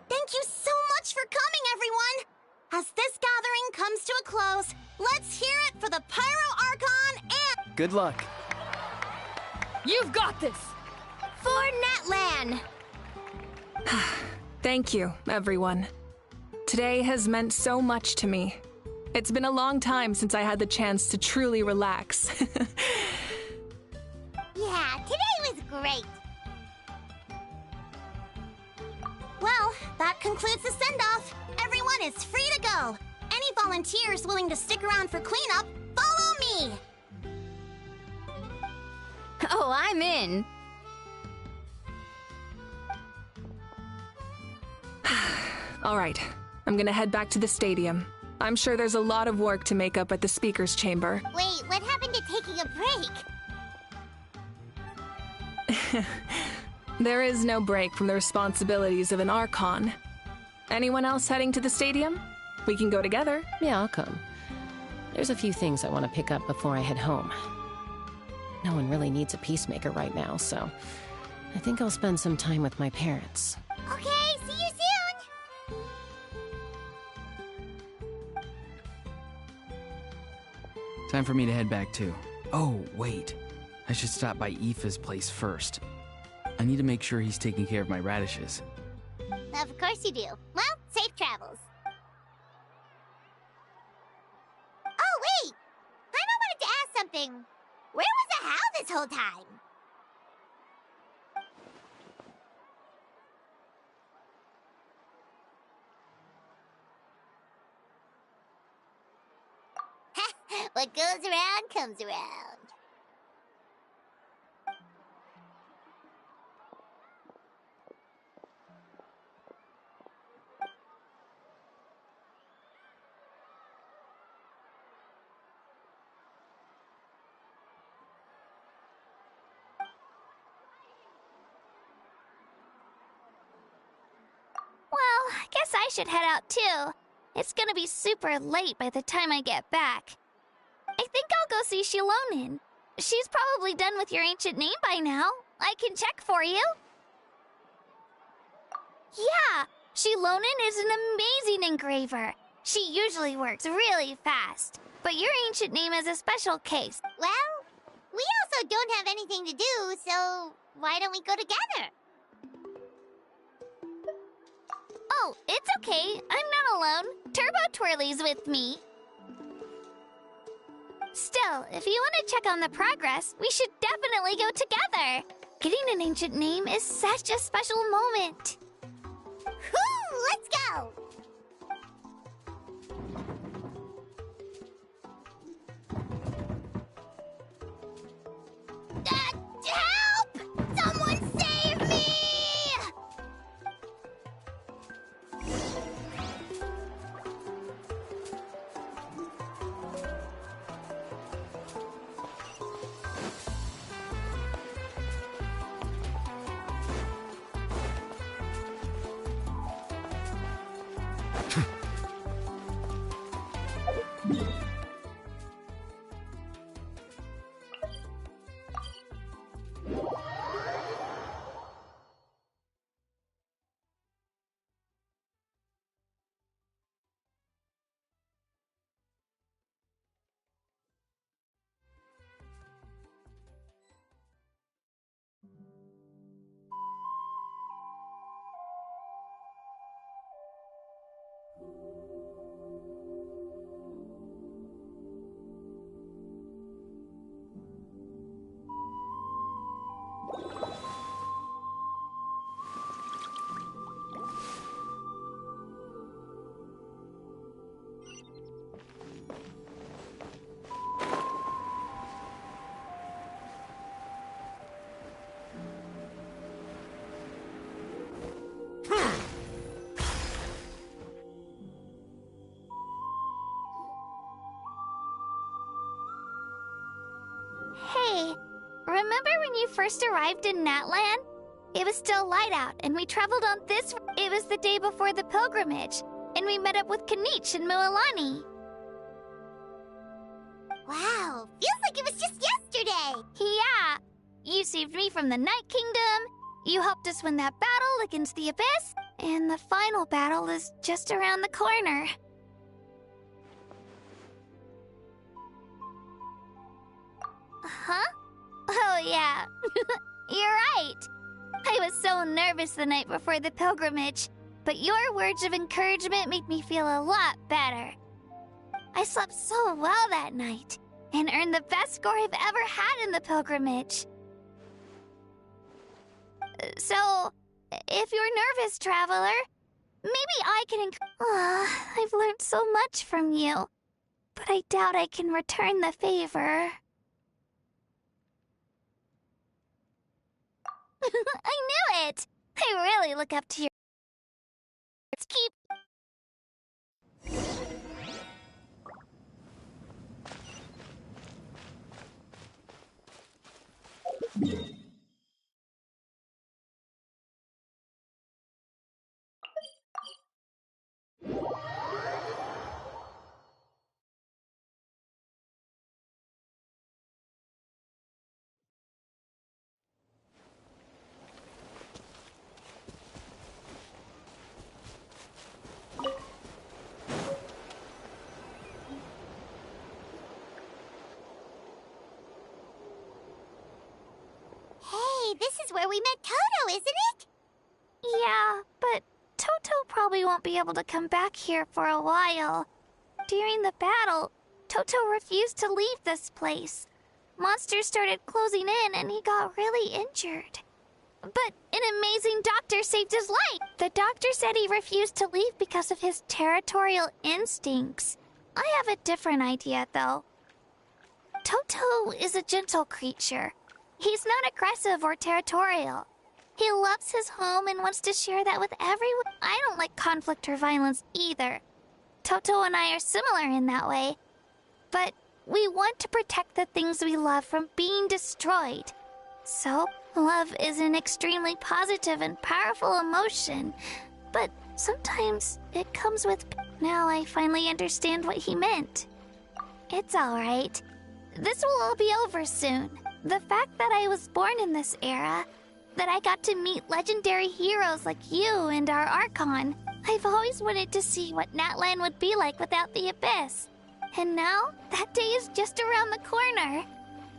Thank you so much for coming, everyone! As this gathering comes to a close, let's hear it for the Pyro Archon and— Good luck. You've got this! For Natlan! Thank you, everyone. Today has meant so much to me. It's been a long time since I had the chance to truly relax. Yeah, today was great. Well, that concludes the send-off. Everyone is free to go. Any volunteers willing to stick around for cleanup, follow me! Oh, I'm in. All right, I'm gonna head back to the stadium. I'm sure there's a lot of work to make up at the speaker's chamber. Wait, what happened to taking a break? There is no break from the responsibilities of an Archon. Anyone else heading to the stadium? We can go together. Yeah, I'll come. There's a few things I want to pick up before I head home. No one really needs a peacemaker right now, so I think I'll spend some time with my parents. Okay, see you soon! Time for me to head back too. Oh, wait. I should stop by Aoife's place first. I need to make sure he's taking care of my radishes. Of course you do. Well, safe travels. Oh, wait! Paimon wanted to ask something. Where was the How this whole time? What goes around comes around. Well, I guess I should head out too. It's gonna be super late by the time I get back. I think I'll go see Shilonin. She's probably done with your ancient name by now. I can check for you. Yeah, Shilonen is an amazing engraver. She usually works really fast. But your ancient name is a special case. Well, we also don't have anything to do, so why don't we go together? Oh, it's okay. I'm not alone. Turbo Twirly's with me. Still, if you want to check on the progress, we should definitely go together. Getting an ancient name is such a special moment. Whoo! Let's go! Help! Someone save me! Hey, remember when you first arrived in Natlan? It was still light out, and we traveled on this. It was the day before the pilgrimage, and we met up with Kanich and Mualani. Wow, feels like it was just yesterday. Yeah, you saved me from the Night Kingdom. You helped us win that battle against the Abyss, and the final battle is just around the corner. Huh? Oh, yeah. You're right. I was so nervous the night before the pilgrimage, but your words of encouragement made me feel a lot better. I slept so well that night, and earned the best score I've ever had in the pilgrimage. So, if you're nervous, traveler, maybe I can I've learned so much from you, but I doubt I can return the favor. I knew it! I really look up to your... Keep... Hey, this is where we met Toto, isn't it? Yeah, but Toto probably won't be able to come back here for a while. During the battle, Toto refused to leave this place. Monsters started closing in and he got really injured. But an amazing doctor saved his life. The doctor said he refused to leave because of his territorial instincts. I have a different idea, though. Toto is a gentle creature. He's not aggressive or territorial. He loves his home and wants to share that with everyone. I don't like conflict or violence either. Toto and I are similar in that way. But we want to protect the things we love from being destroyed. So, love is an extremely positive and powerful emotion. But sometimes it comes with... Now I finally understand what he meant. It's alright. This will all be over soon. The fact that I was born in this era, that I got to meet legendary heroes like you and our Archon, I've always wanted to see what Natlan would be like without the Abyss. And now, that day is just around the corner.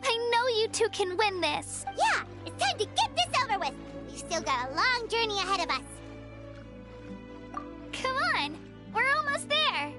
I know you two can win this. Yeah, it's time to get this over with. We've still got a long journey ahead of us. Come on, we're almost there.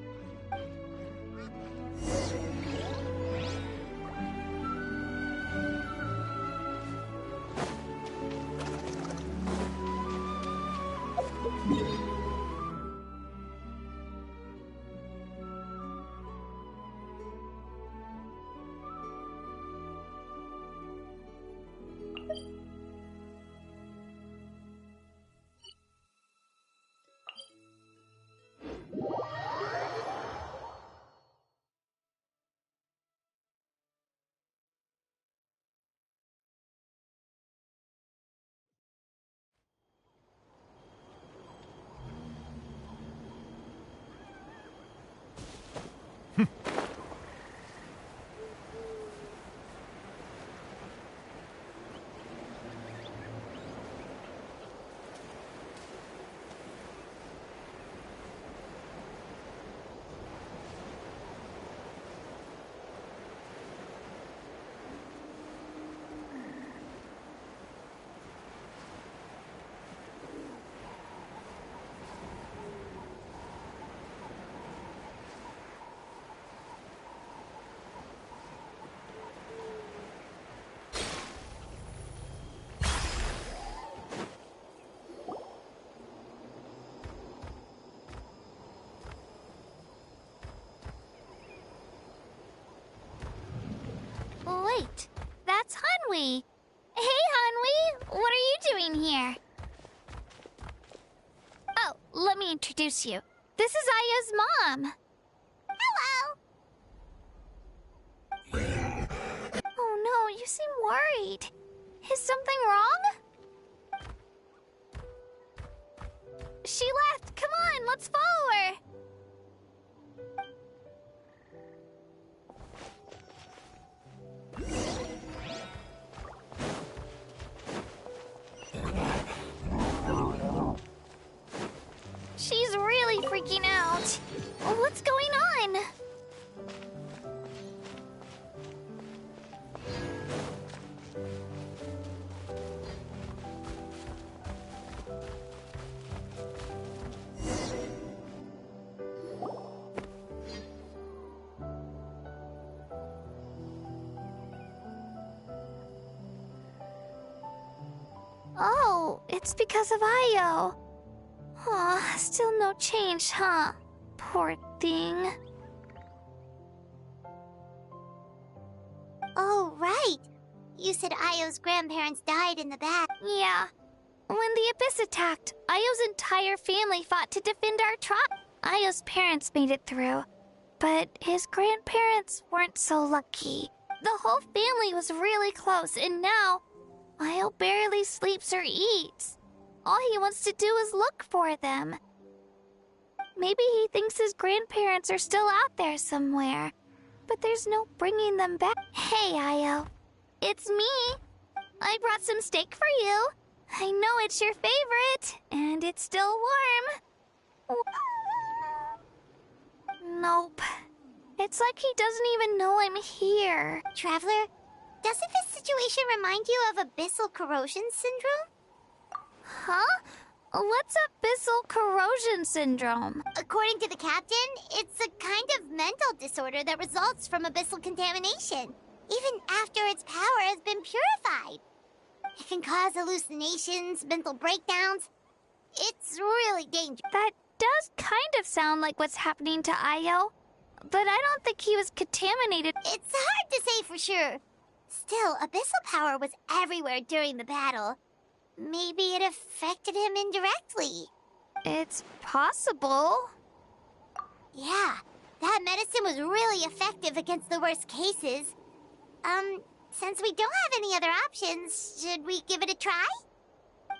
Wait, that's Hanwi. Hey, Hanwi, what are you doing here? Oh, let me introduce you. This is Aya's mom. Hello! Oh no, you seem worried. Is something wrong? She left. Come on, let's follow her. She's really freaking out. What's going on? Oh, it's because of Io. Aw, still no change, huh? Poor thing. Oh, right. You said Io's grandparents died in the battle. Yeah. When the Abyss attacked, Io's entire family fought to defend our tribe. Io's parents made it through, but his grandparents weren't so lucky. The whole family was really close, and now Io barely sleeps or eats. All he wants to do is look for them. Maybe he thinks his grandparents are still out there somewhere, but there's no bringing them back. Hey, Io. It's me. I brought some steak for you. I know it's your favorite, and it's still warm. Nope. It's like he doesn't even know I'm here. Traveler, doesn't this situation remind you of abyssal corrosion syndrome? Huh? What's abyssal corrosion syndrome? According to the captain, it's a kind of mental disorder that results from abyssal contamination, even after its power has been purified. It can cause hallucinations, mental breakdowns. It's really dangerous. That does kind of sound like what's happening to Io, but I don't think he was contaminated. It's hard to say for sure. Still, abyssal power was everywhere during the battle. Maybe it affected him indirectly. It's possible. Yeah, that medicine was really effective against the worst cases. Since we don't have any other options, should we give it a try?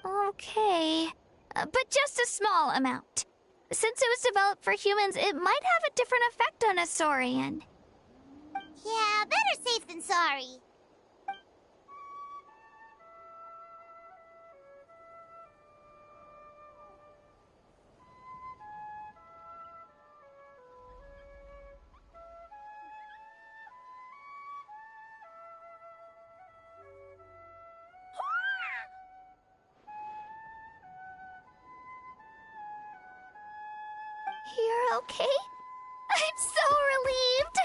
Okay. But just a small amount. Since it was developed for humans, it might have a different effect on a Saurian. Yeah, better safe than sorry. You're okay? I'm so relieved!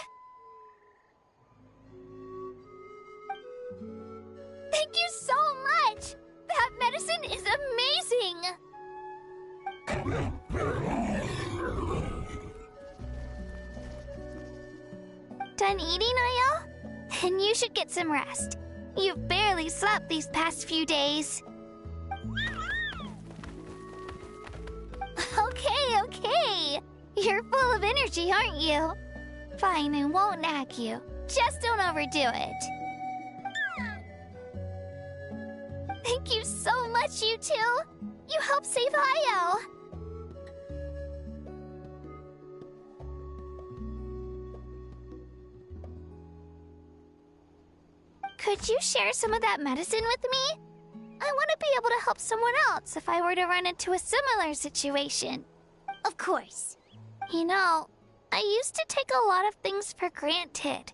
Thank you so much! That medicine is amazing! Done eating, Ayo? Then you should get some rest. You've barely slept these past few days. Okay. You're full of energy, aren't you? Fine, I won't nag you. Just don't overdo it. Thank you so much, you two. You helped save Ayo. Could you share some of that medicine with me? I want to be able to help someone else if I were to run into a similar situation. Of course. You know, I used to take a lot of things for granted.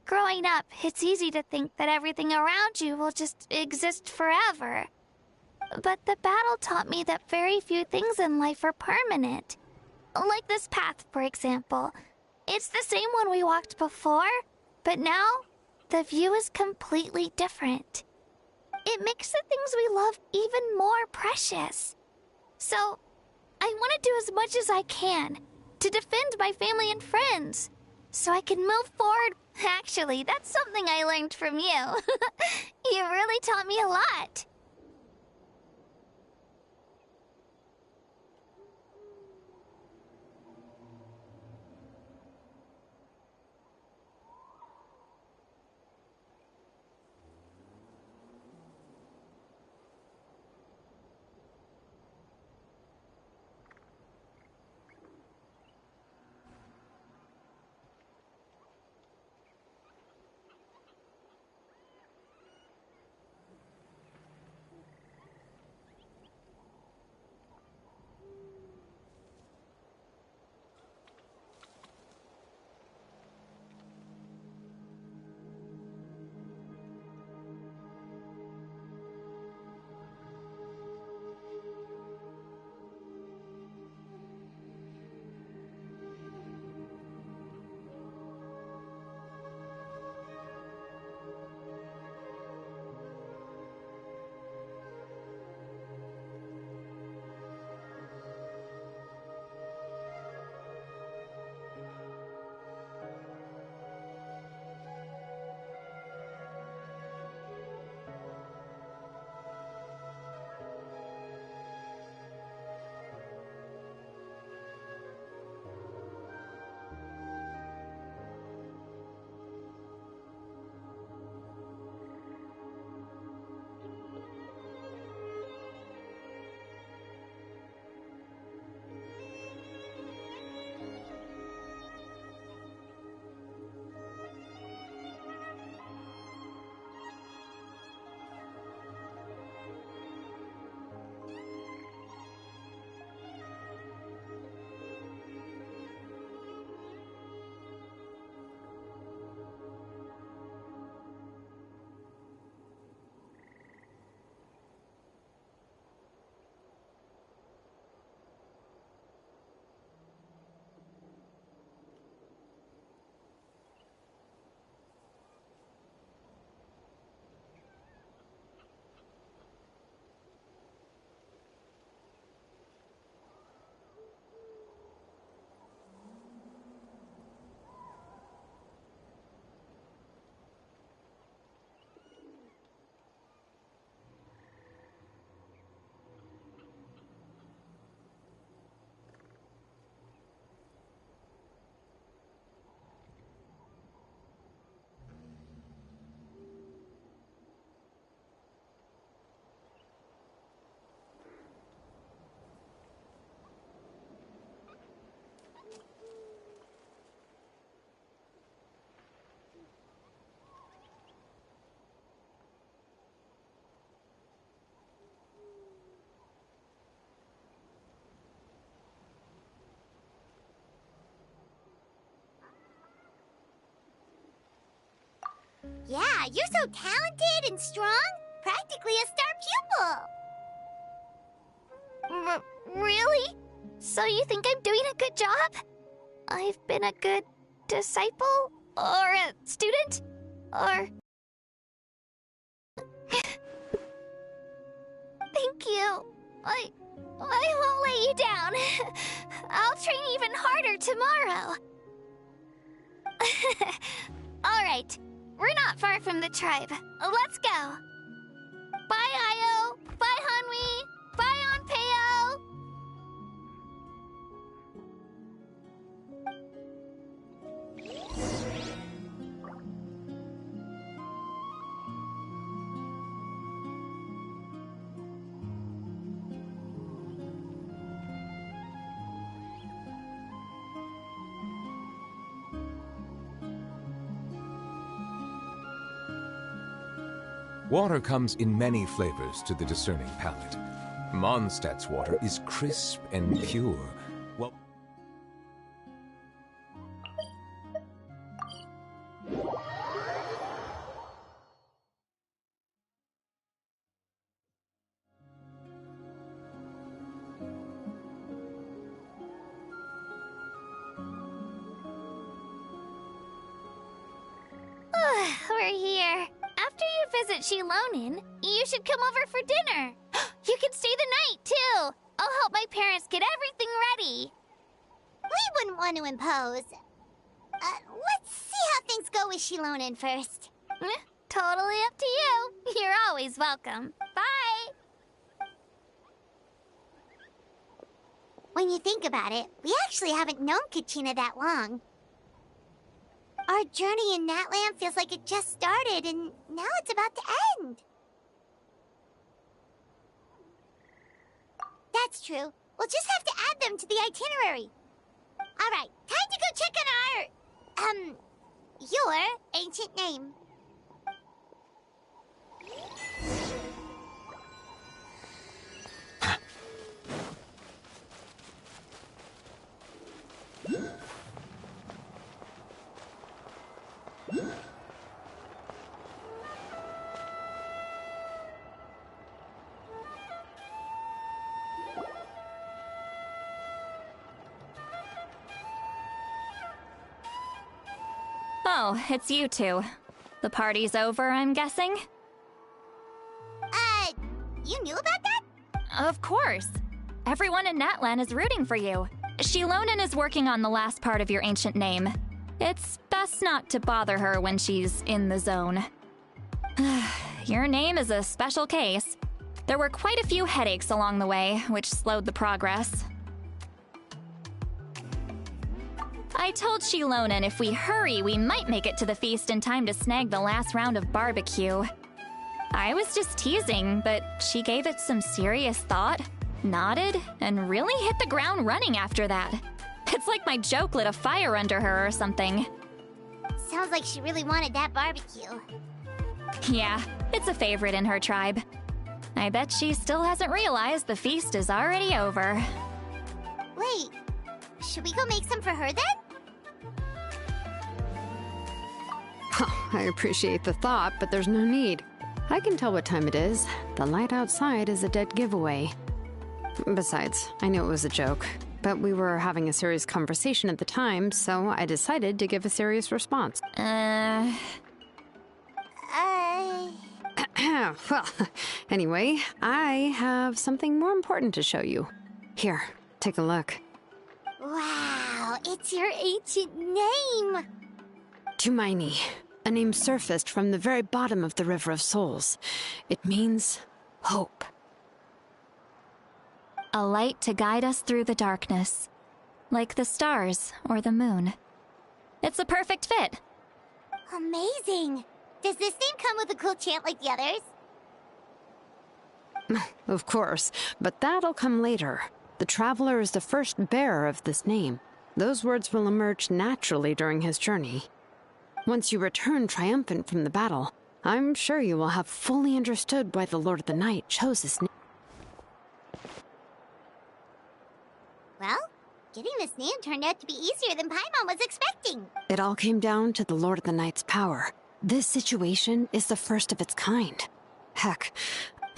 Growing up, it's easy to think that everything around you will just exist forever. But the battle taught me that very few things in life are permanent. Like this path, for example. It's the same one we walked before, but now the view is completely different. It makes the things we love even more precious. So, I want to do as much as I can to defend my family and friends, so I can move forward. Actually, that's something I learned from you. You really taught me a lot. Yeah, you're so talented and strong. Practically a star pupil. Really? So you think I'm doing a good job? I've been a good disciple? Or a student? Or... Thank you. I won't let you down. I'll train even harder tomorrow. Alright, we're not far from the tribe. Let's go. Bye, Io. Bye, Hanwi. Bye, Onpeo. Water comes in many flavors to the discerning palate. Mondstadt's water is crisp and pure, while We're here. After you visit Shilonin, you should come over for dinner. You can stay the night, too. I'll help my parents get everything ready. We wouldn't want to impose. Let's see how things go with Shilonin first. Totally up to you. You're always welcome. Bye. When you think about it, we actually haven't known Kachina that long. Our journey in Natlan feels like it just started, and now it's about to end. That's true. We'll just have to add them to the itinerary. All right, time to go check on your ancient name. Oh, it's you two. The party's over, I'm guessing? You knew about that? Of course. Everyone in Natlan is rooting for you. Shilonin is working on the last part of your ancient name. It's best not to bother her when she's in the zone. Your name is a special case. There were quite a few headaches along the way, which slowed the progress. I told Shilonin if we hurry, we might make it to the feast in time to snag the last round of barbecue. I was just teasing, but she gave it some serious thought, nodded, and really hit the ground running after that. It's like my joke lit a fire under her or something. Sounds like she really wanted that barbecue. Yeah, it's a favorite in her tribe. I bet she still hasn't realized the feast is already over. Wait, should we go make some for her then? I appreciate the thought, but there's no need. I can tell what time it is. The light outside is a dead giveaway. Besides, I knew it was a joke, but we were having a serious conversation at the time, so I decided to give a serious response. Well, anyway, I have something more important to show you. Here, take a look. Wow, it's your ancient name! Tumaini, a name surfaced from the very bottom of the River of Souls. It means hope. A light to guide us through the darkness, like the stars or the moon. It's a perfect fit. Amazing! Does this name come with a cool chant like the others? Of course, but that'll come later. The Traveler is the first bearer of this name. Those words will emerge naturally during his journey. Once you return triumphant from the battle, I'm sure you will have fully understood why the Lord of the Night chose this name. Well, getting this name turned out to be easier than Paimon was expecting. It all came down to the Lord of the Night's power. This situation is the first of its kind. Heck,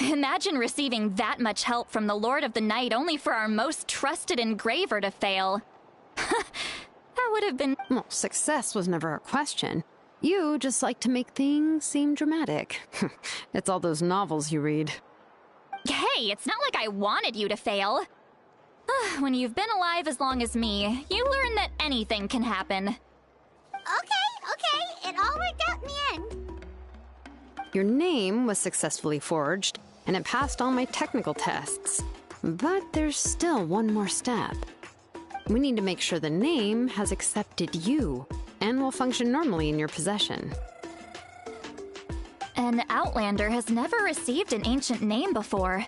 Imagine receiving that much help from the Lord of the Night only for our most trusted engraver to fail. That would have been... well, success was never a question. You just like to make things seem dramatic. It's all those novels you read. Hey, it's not like I wanted you to fail. When you've been alive as long as me, you learn that anything can happen. Okay, it all worked out in the end. Your name was successfully forged, and it passed all my technical tests. But there's still one more step. We need to make sure the name has accepted you, and will function normally in your possession. An Outlander has never received an ancient name before.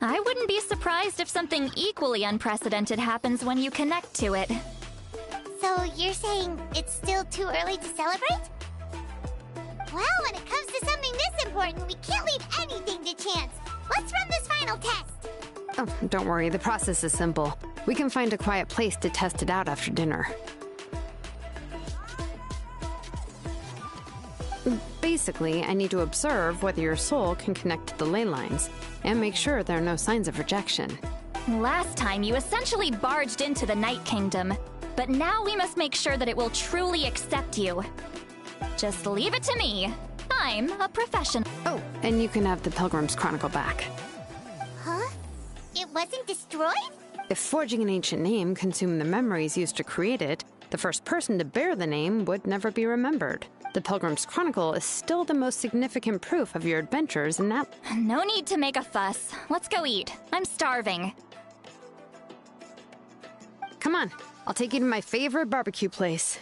I wouldn't be surprised if something equally unprecedented happens when you connect to it. So you're saying it's still too early to celebrate? Well, when it comes to something this important, we can't leave anything to chance. Let's run this final test. Oh, don't worry, the process is simple. We can find a quiet place to test it out after dinner. Basically, I need to observe whether your soul can connect to the ley lines, and make sure there are no signs of rejection. Last time, you essentially barged into the Night Kingdom, but now we must make sure that it will truly accept you. Just leave it to me. I'm a professional. Oh, and you can have the Pilgrim's Chronicle back. Huh? It wasn't destroyed? If forging an ancient name consumed the memories used to create it, the first person to bear the name would never be remembered. The Pilgrim's Chronicle is still the most significant proof of your adventures in that... No need to make a fuss. Let's go eat. I'm starving. Come on, I'll take you to my favorite barbecue place.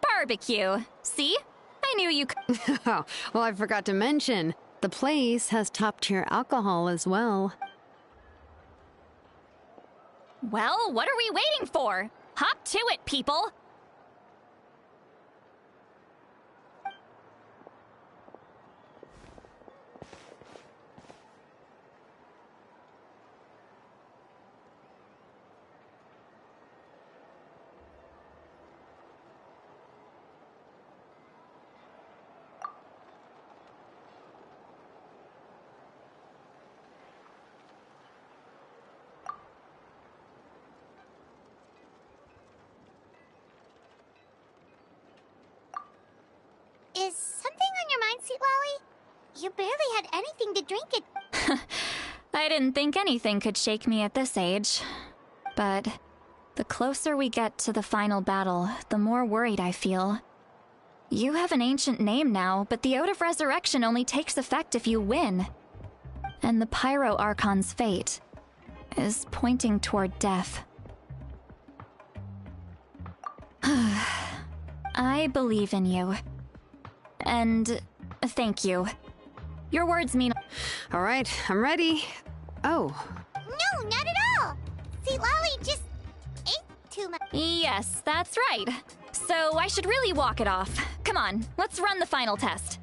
Barbecue. See? I knew you could. Oh, well, I forgot to mention, the place has top-tier alcohol as well. Well, what are we waiting for? Hop to it, people! Is something on your mind, Sweet Lolly? You barely had anything to drink it. I didn't think anything could shake me at this age. But the closer we get to the final battle, the more worried I feel. You have an ancient name now, but the Oath of Resurrection only takes effect if you win. And the Pyro Archon's fate is pointing toward death. I believe in you. And thank you. Your words mean... All right, I'm ready. Oh. No, not at all! Sweet Lolly just ate too much. Yes, that's right. So I should really walk it off. Come on, let's run the final test.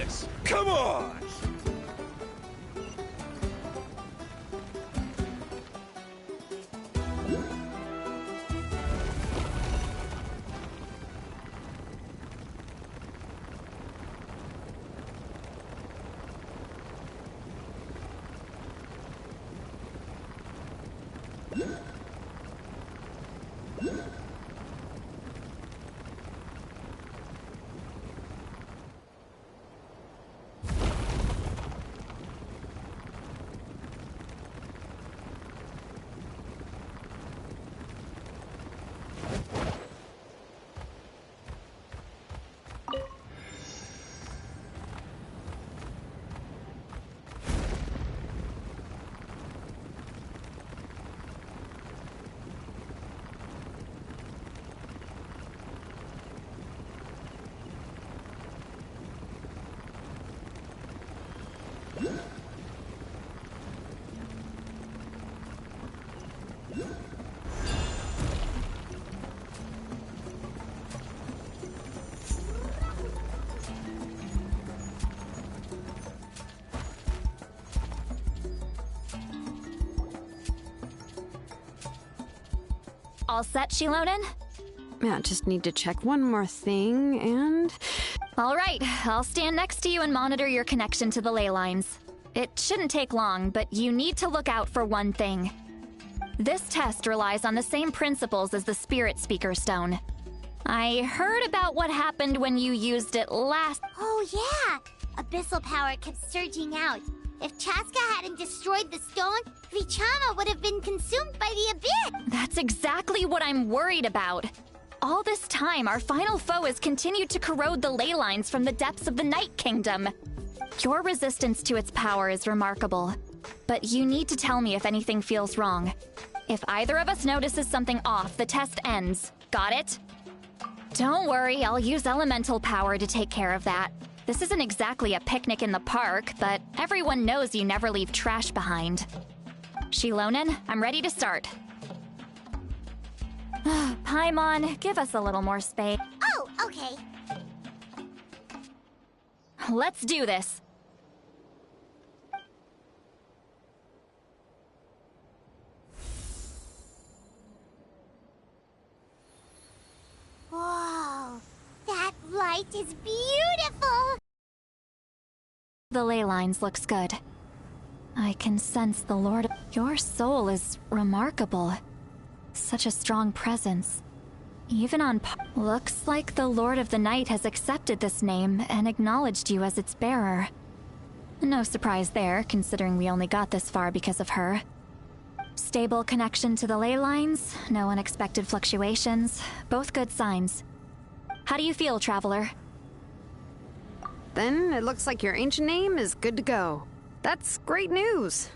this! Come on! All set, Shilonen? Yeah, just need to check one more thing, and... All right, I'll stand next to you and monitor your connection to the ley lines. It shouldn't take long, but you need to look out for one thing. This test relies on the same principles as the Spirit Speaker Stone. I heard about what happened when you used it last— Oh yeah! Abyssal power kept surging out. If Chaska hadn't destroyed the stone, Vichama would have been consumed by the abyss! That's exactly what I'm worried about. All this time, our final foe has continued to corrode the ley lines from the depths of the Night Kingdom. Your resistance to its power is remarkable, but you need to tell me if anything feels wrong. If either of us notices something off, the test ends. Got it? Don't worry, I'll use elemental power to take care of that. This isn't exactly a picnic in the park, but everyone knows you never leave trash behind. Shilonen, I'm ready to start. Paimon, give us a little more space. Oh, okay. Let's do this. Whoa, that light is beautiful! The ley lines looks good. I can sense the Lord. Your soul is remarkable. Such a strong presence. Even on looks like the Lord of the Night has accepted this name and acknowledged you as its bearer. No surprise there, considering we only got this far because of her. Stable connection to the ley lines, no unexpected fluctuations, both good signs. How do you feel, Traveler? Then it looks like your ancient name is good to go. That's great news.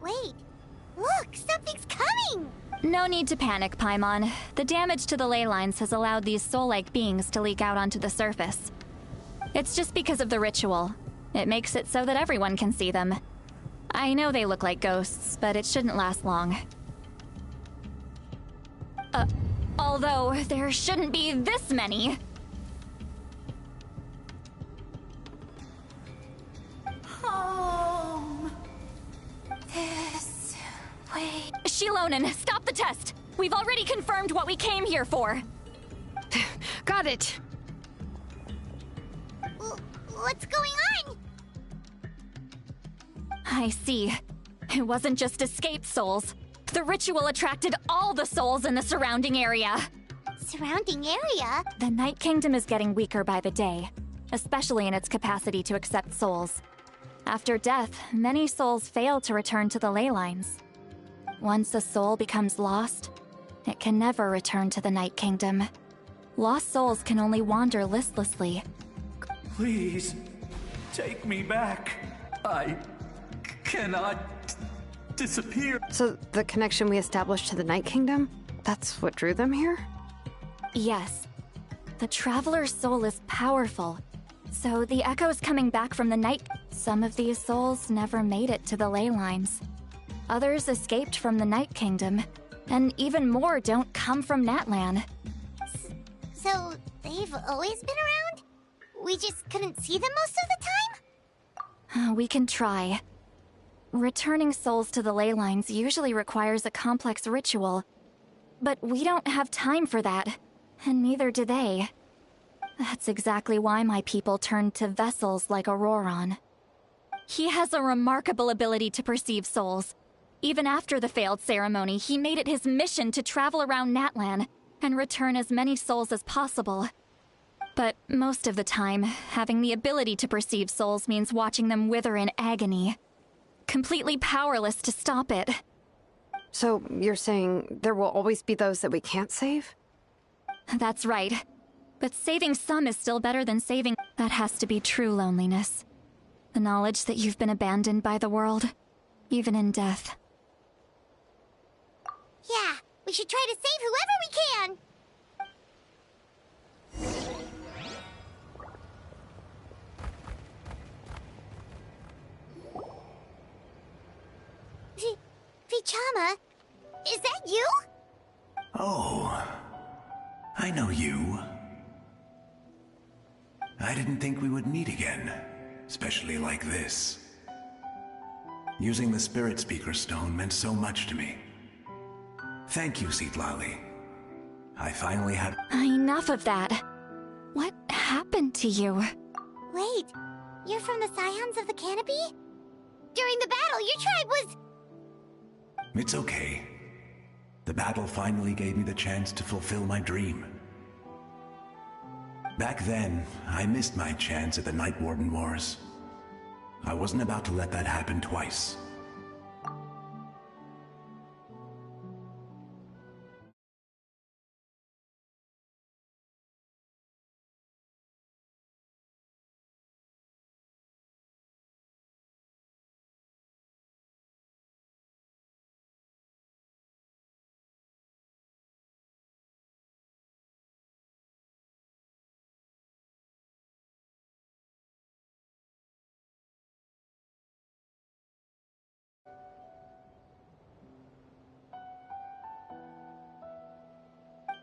Wait, look, something's coming! No need to panic, Paimon. The damage to the ley lines has allowed these soul-like beings to leak out onto the surface. It's just because of the ritual. It makes it so that everyone can see them. I know they look like ghosts, but it shouldn't last long. Although there shouldn't be this many. Home. This way. Shilonen, stop the test! We've already confirmed what we came here for. Got it. What's going on? I see. It wasn't just escaped souls. The ritual attracted all the souls in the surrounding area. Surrounding area? The Night Kingdom is getting weaker by the day, especially in its capacity to accept souls. After death, many souls fail to return to the ley lines. Once a soul becomes lost, it can never return to the Night Kingdom. Lost souls can only wander listlessly. Please, take me back. I cannot disappear. So the connection we established to the Night Kingdom, that's what drew them here? Yes. The Traveler's soul is powerful, so the echoes coming back from the night— Some of these souls never made it to the ley lines. Others escaped from the Night Kingdom, and even more don't come from Natlan. So, they've always been around? We just couldn't see them most of the time? We can try. Returning souls to the ley lines usually requires a complex ritual, but we don't have time for that, and neither do they. That's exactly why my people turned to vessels like Auroron. He has a remarkable ability to perceive souls. Even after the failed ceremony, he made it his mission to travel around Natlan and return as many souls as possible. But most of the time, having the ability to perceive souls means watching them wither in agony. Completely powerless to stop it. So, you're saying there will always be those that we can't save? That's right. But saving some is still better than saving. That has to be true loneliness. The knowledge that you've been abandoned by the world, even in death. Yeah, we should try to save whoever we can! Vichama, is that you? Oh, I know you. I didn't think we would meet again, especially like this. Using the Spirit Speaker Stone meant so much to me. Thank you, Citlali. I finally had— Enough of that. What happened to you? Wait, you're from the Scions of the Canopy? During the battle, your tribe was— It's okay. The battle finally gave me the chance to fulfill my dream. Back then, I missed my chance at the Night Warden Wars. I wasn't about to let that happen twice.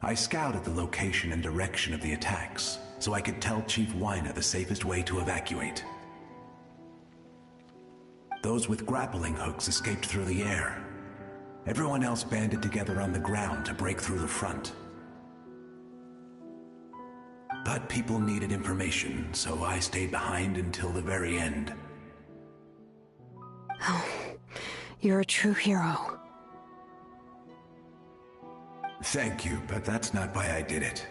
I scouted the location and direction of the attacks, so I could tell Chief Wyna the safest way to evacuate. Those with grappling hooks escaped through the air. Everyone else banded together on the ground to break through the front. But people needed information, so I stayed behind until the very end. Oh, you're a true hero. Thank you, but that's not why I did it.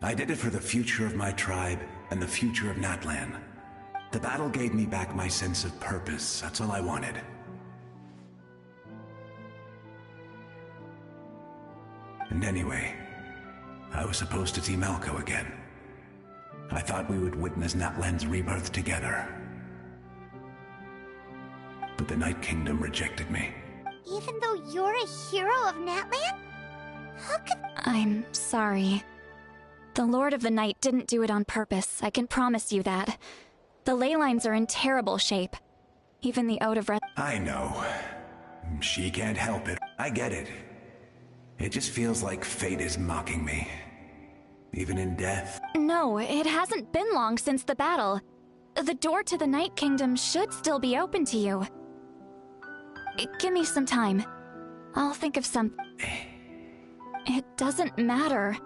I did it for the future of my tribe and the future of Natlan. The battle gave me back my sense of purpose. That's all I wanted. And anyway, I was supposed to see Malco again. I thought we would witness Natlan's rebirth together. But the Night Kingdom rejected me. Even though you're a hero of Natlan? How could— I'm sorry. The Lord of the Night didn't do it on purpose, I can promise you that. The ley lines are in terrible shape. Even the Ode of Red— I know. She can't help it. I get it. It just feels like fate is mocking me. Even in death. No, it hasn't been long since the battle. The door to the Night Kingdom should still be open to you. Give me some time. I'll think of some— It doesn't matter.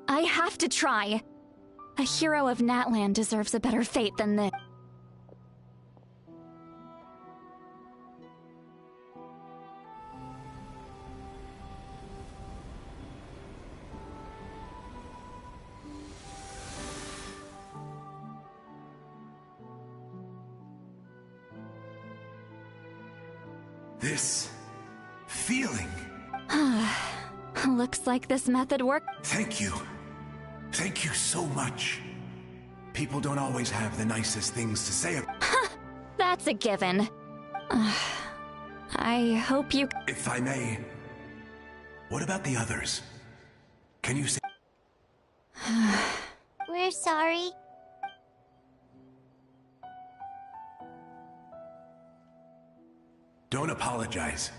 I have to try. A hero of Natlan deserves a better fate than this. This feeling. Looks like this method worked. Thank you. Thank you so much. People don't always have the nicest things to say. That's a given. I hope you— If I may, what about the others? Can you say— We're sorry. Don't Don't apologize.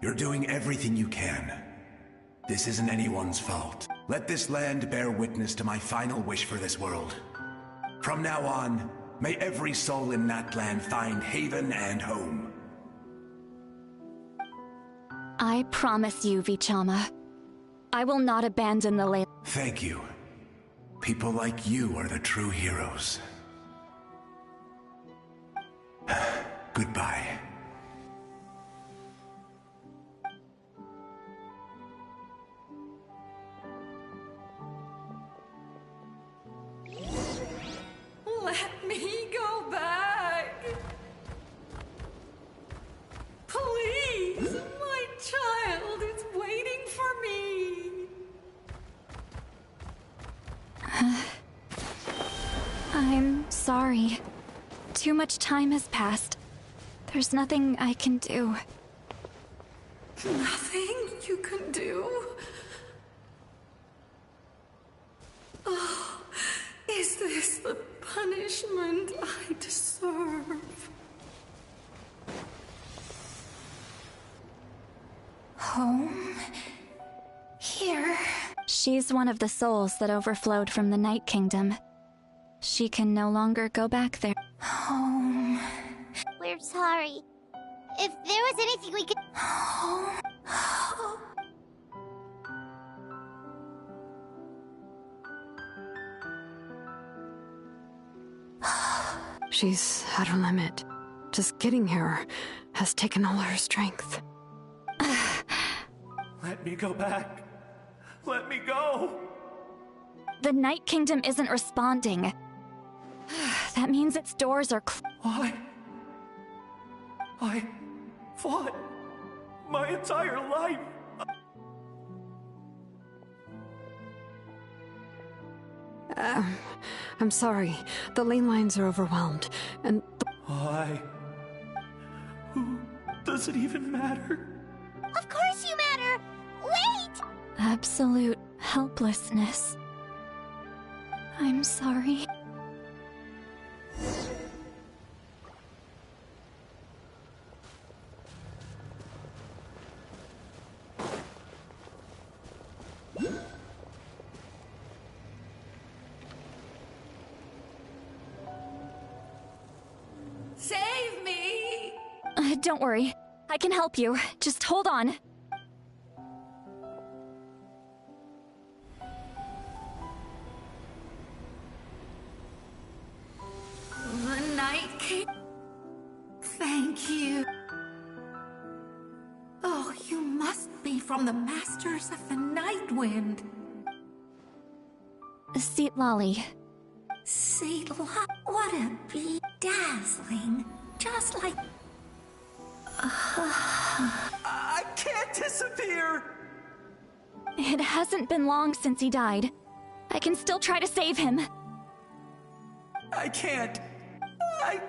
You're doing everything you can. This isn't anyone's fault. Let this land bear witness to my final wish for this world. From now on, may every soul in that land find haven and home. I promise you, Vichama. I will not abandon the land. Thank you. People like you are the true heroes. Goodbye. Let me go back. Please, my child is waiting for me. I'm sorry. Too much time has passed. There's nothing I can do. Nothing you can do? Oh, is this the punishment I deserve? Home? Here? She's one of the souls that overflowed from the Night Kingdom. She can no longer go back there. Home. We're sorry. If there was anything we could... Home. She's at her limit. Just getting here has taken all her strength. Let me go back. Let me go. The Night Kingdom isn't responding. That means its doors are Why? I fought my entire life. I'm sorry. The lane lines are overwhelmed, and... Why? Who does it even matter? Of course you matter! Wait! absolute helplessness. I'm sorry. Save me! Don't worry. I can help you. Just hold on. The Night King. Thank you. Oh, you must be from the Masters of the Night Wind. Seat Lolly. See, what a bee. Dazzling. Just like... I can't disappear! It hasn't been long since he died. I can still try to save him. I can't. I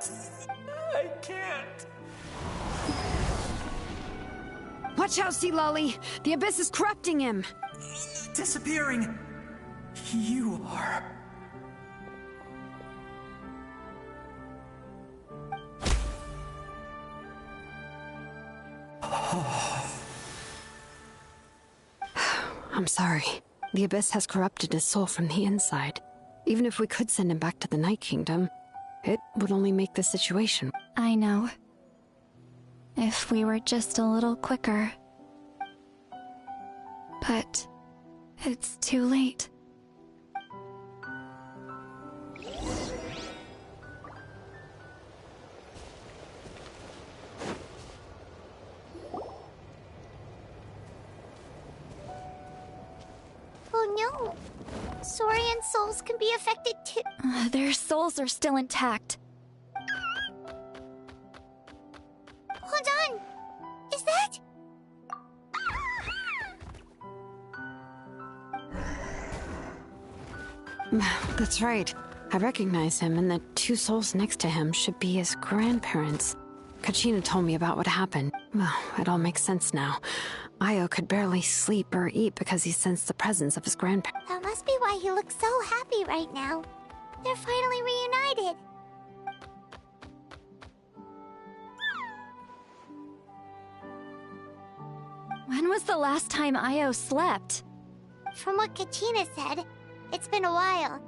can't. Watch out, Sea Lolly! The Abyss is corrupting him! Disappearing. You are. I'm sorry. The Abyss has corrupted his soul from the inside. Even if we could send him back to the Night Kingdom, it would only make the situation... I know. If we were just a little quicker. But... it's too late. Oh no! Saurian souls can be affected too. Their souls are still intact. Hold on! Is that... That's right. I recognize him, and the two souls next to him should be his grandparents. Kachina told me about what happened. Well, it all makes sense now. Io could barely sleep or eat because he sensed the presence of his grandparents. That must be why he looks so happy right now. They're finally reunited. When was the last time Io slept? From what Kachina said, it's been a while.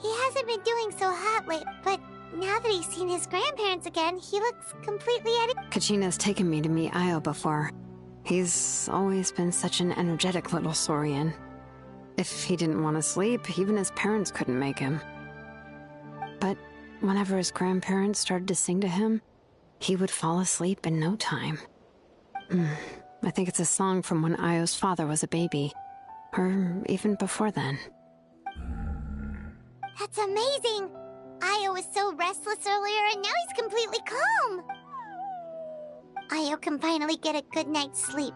He hasn't been doing so hot lately, but now that he's seen his grandparents again, he looks completely at it. Kachina's taken me to meet Io before. He's always been such an energetic little Saurian. If he didn't want to sleep, even his parents couldn't make him. But whenever his grandparents started to sing to him, he would fall asleep in no time. I think it's a song from when Io's father was a baby. Or even before then. That's amazing! Io was so restless earlier, and now he's completely calm! Io can finally get a good night's sleep.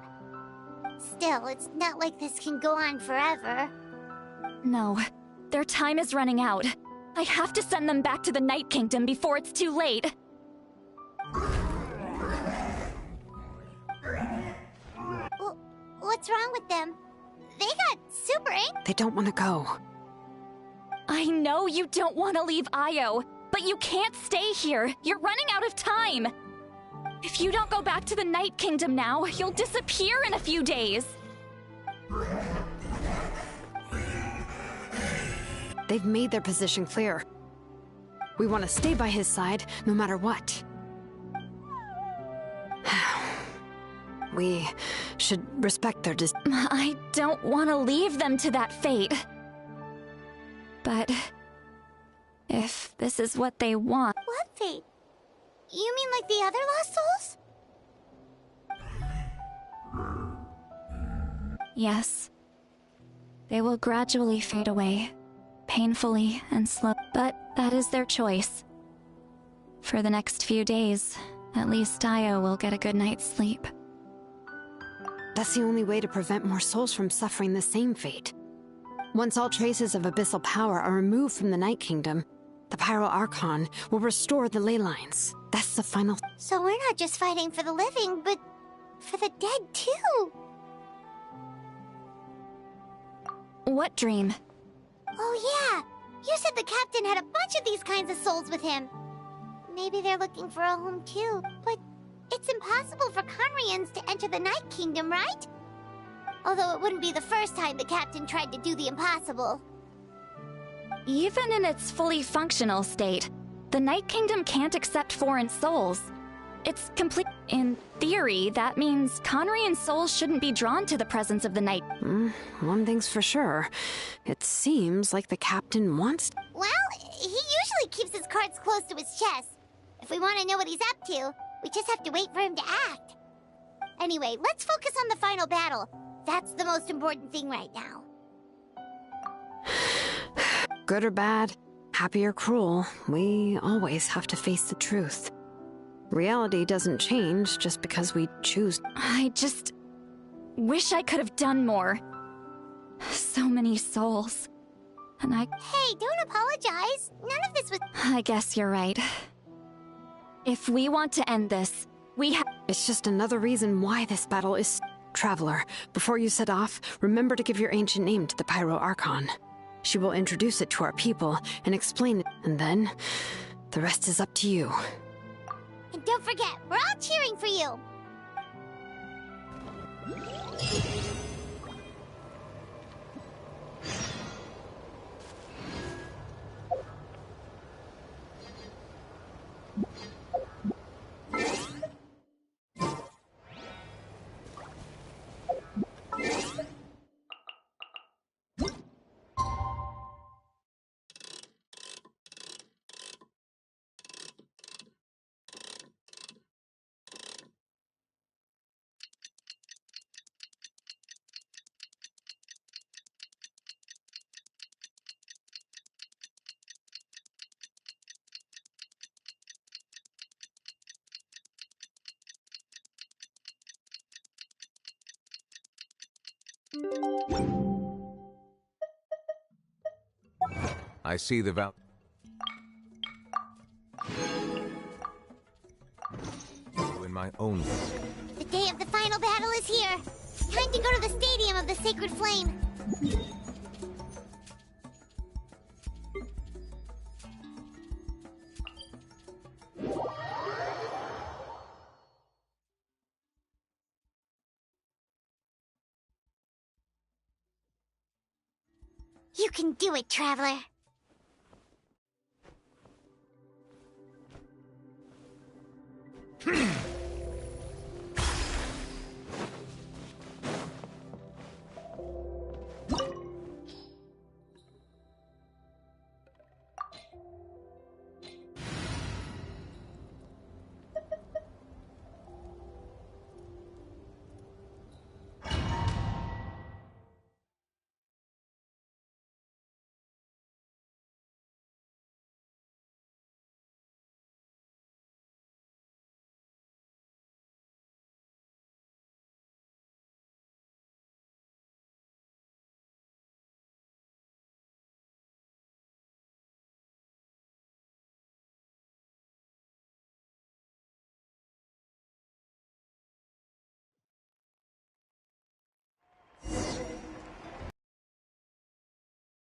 Still, it's not like this can go on forever. No, their time is running out. I have to send them back to the Night Kingdom before it's too late. What's wrong with them? They got super angry. They don't want to go. I know you don't want to leave Io, but you can't stay here. You're running out of time. If you don't go back to the Night Kingdom now, you'll disappear in a few days. They've made their position clear. We want to stay by his side, no matter what. We should respect their I don't want to leave them to that fate. But if this is what they want... What fate? You mean like the other lost souls? Yes. They will gradually fade away, painfully and slow. But that is their choice. For the next few days, at least Io will get a good night's sleep. That's the only way to prevent more souls from suffering the same fate. Once all traces of abyssal power are removed from the Night Kingdom, the Pyro Archon will restore the ley lines. That's the final... So we're not just fighting for the living, but for the dead too. What dream? Oh yeah, you said the captain had a bunch of these kinds of souls with him. Maybe they're looking for a home too, but it's impossible for Conrians to enter the Night Kingdom, right? Although it wouldn't be the first time the captain tried to do the impossible. Even in its fully functional state, the Night Kingdom can't accept foreign souls. It's complete... In theory, that means Conrian souls shouldn't be drawn to the presence of the Night... One thing's for sure. It seems like the captain wants... Well, he usually keeps his cards close to his chest. If we want to know what he's up to, we just have to wait for him to act. Anyway, let's focus on the final battle. That's the most important thing right now. Good or bad, happy or cruel, we always have to face the truth. Reality doesn't change just because we choose. I just wish I could have done more. So many souls. And I... Hey, don't apologize. None of this was... I guess you're right. If we want to end this, we have... It's just another reason why this battle is... Traveler, before you set off, remember to give your ancient name to the Pyro Archon. She will introduce it to our people and explain it, and then the rest is up to you. And don't forget, we're all cheering for you! I see the in my own risk. The day of the final battle is here. Time to go to the Stadium of the Sacred Flame. You can do it, Traveler.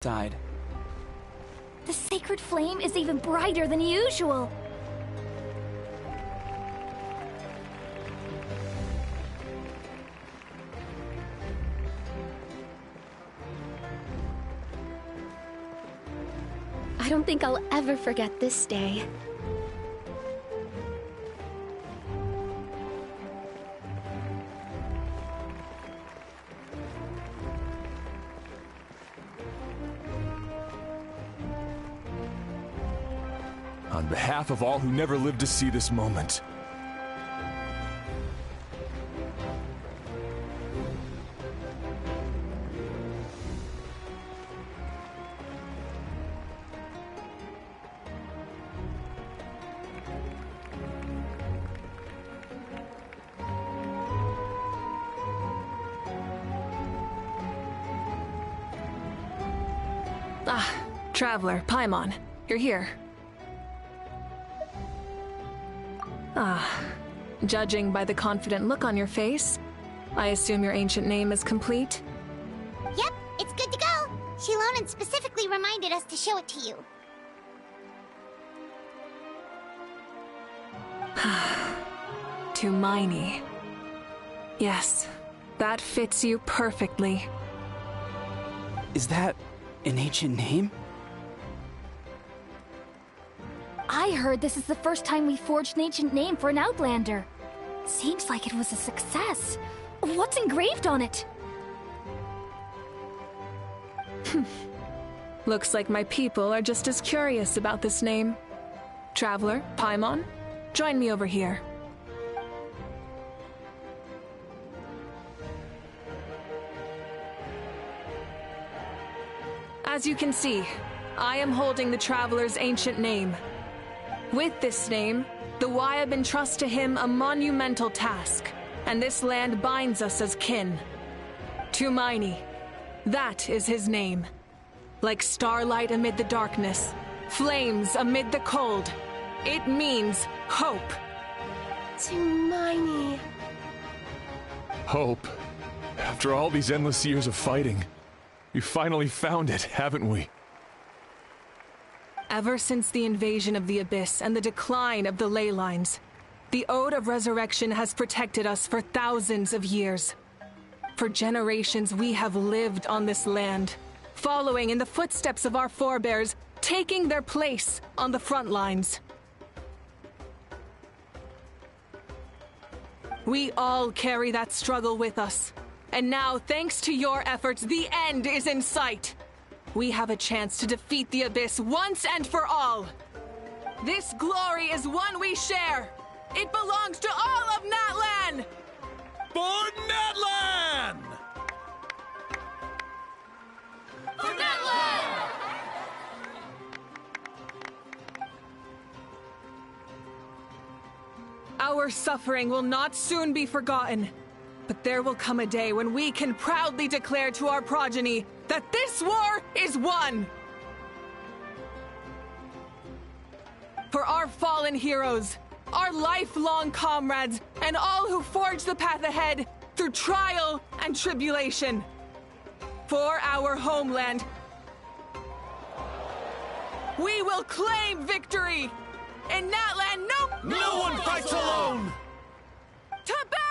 Died. The sacred flame is even brighter than usual. I don't think I'll ever forget this day. On behalf of all who never lived to see this moment. Traveler, Paimon, you're here. Judging by the confident look on your face, I assume your ancient name is complete? Yep, it's good to go. Shilonan specifically reminded us to show it to you. Tumaini. Yes, that fits you perfectly. Is that an ancient name? I heard this is the first time we forged an ancient name for an Outlander. Seems like it was a success. What's engraved on it? Looks like my people are just as curious about this name. Traveler, Paimon, join me over here. As you can see, I am holding the Traveler's ancient name. With this name, the Wayab entrust to him a monumental task, and this land binds us as kin. Tumaini, that is his name. Like starlight amid the darkness, flames amid the cold, it means hope. Tumaini. Hope. After all these endless years of fighting, we finally found it, haven't we? Ever since the invasion of the Abyss and the decline of the ley lines, the Ode of Resurrection has protected us for thousands of years. For generations we have lived on this land, following in the footsteps of our forebears, taking their place on the front lines. We all carry that struggle with us, and now, thanks to your efforts, the end is in sight. We have a chance to defeat the Abyss once and for all. This glory is one we share. It belongs to all of Natlan! For Natlan! For Natlan! Our suffering will not soon be forgotten. But there will come a day when we can proudly declare to our progeny that this war is won! For our fallen heroes, our lifelong comrades, and all who forge the path ahead through trial and tribulation. For our homeland, we will claim victory! In Natlan, no one fights alone! To battle!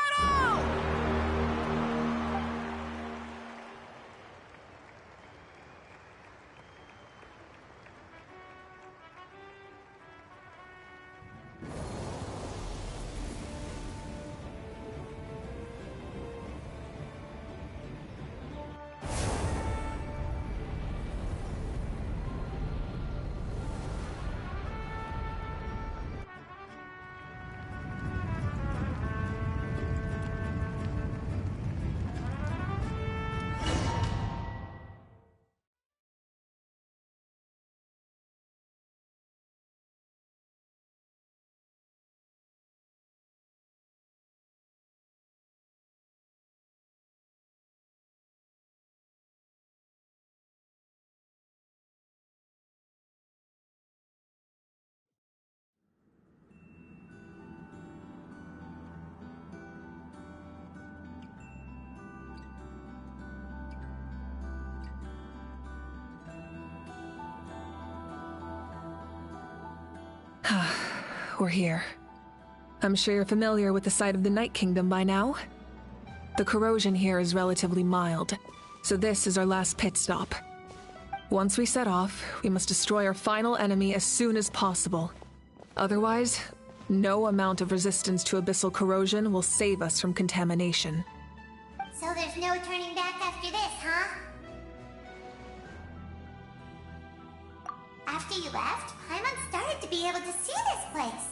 We're here. I'm sure you're familiar with the site of the Night Kingdom by now. The corrosion here is relatively mild, so this is our last pit stop. Once we set off, we must destroy our final enemy as soon as possible. Otherwise, no amount of resistance to abyssal corrosion will save us from contamination. So there's no turning back after this, huh? After you left, Paimon started to be able to see this place.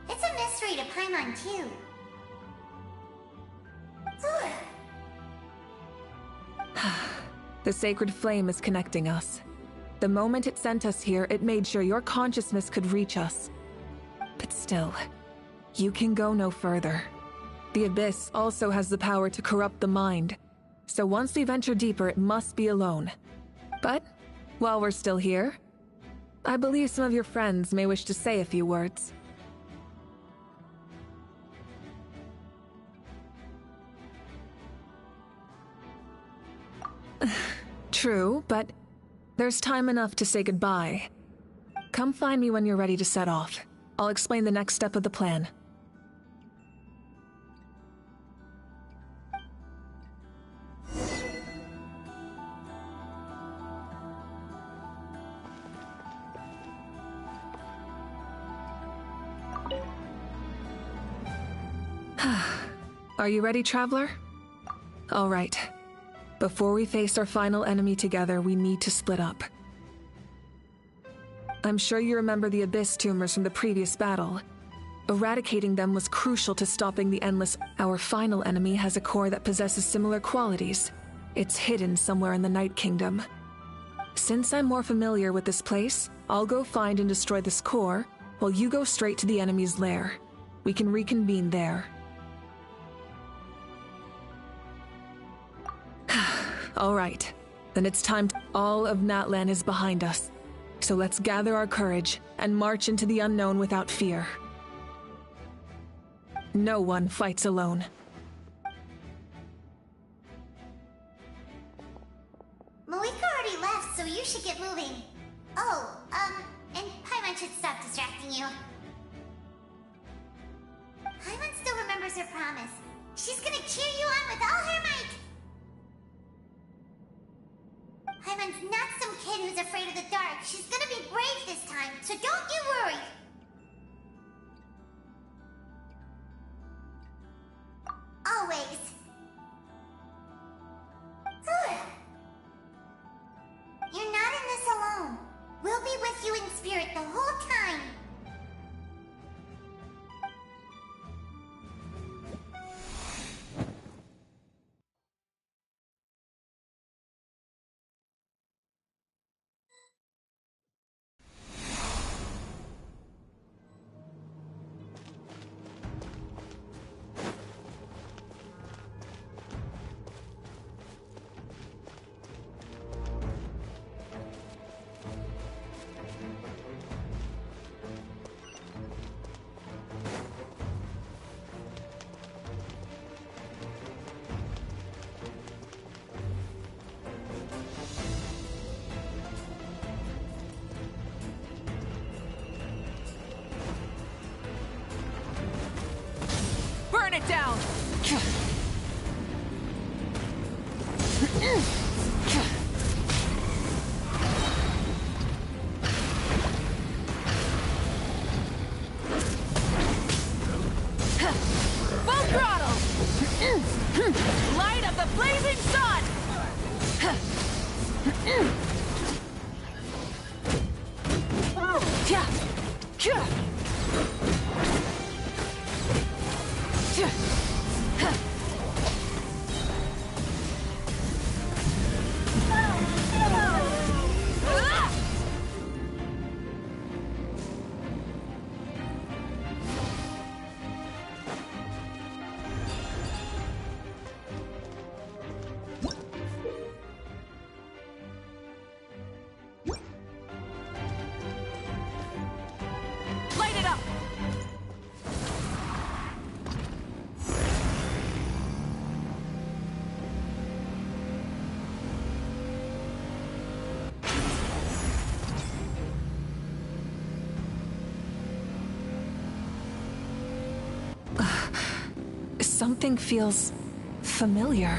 It's a mystery to Paimon, too. The sacred flame is connecting us. The moment it sent us here, it made sure your consciousness could reach us. But still, you can go no further. The Abyss also has the power to corrupt the mind, so once we venture deeper, it must be alone. But, while we're still here, I believe some of your friends may wish to say a few words. True, but there's time enough to say goodbye. Come find me when you're ready to set off. I'll explain the next step of the plan. Are you ready, Traveler? All right. Before we face our final enemy together, we need to split up. I'm sure you remember the Abyss tumors from the previous battle. Eradicating them was crucial to stopping the Endless. Our final enemy has a core that possesses similar qualities. It's hidden somewhere in the Night Kingdom. Since I'm more familiar with this place, I'll go find and destroy this core, while you go straight to the enemy's lair. We can reconvene there. All right, then it's time. All of Natlan is behind us. So let's gather our courage and march into the unknown without fear. No one fights alone. Malika already left, so you should get moving. Oh, and Paimon should stop distracting you. Paimon still remembers her promise. She's gonna cheer you on with all her might. Paimon's not some kid who's afraid of the dark. She's gonna be brave this time, so don't you worry. Always. You're not in this alone. We'll be with you in spirit the whole time. Burn it down! Full throttle! Light of the blazing sun! Something feels familiar.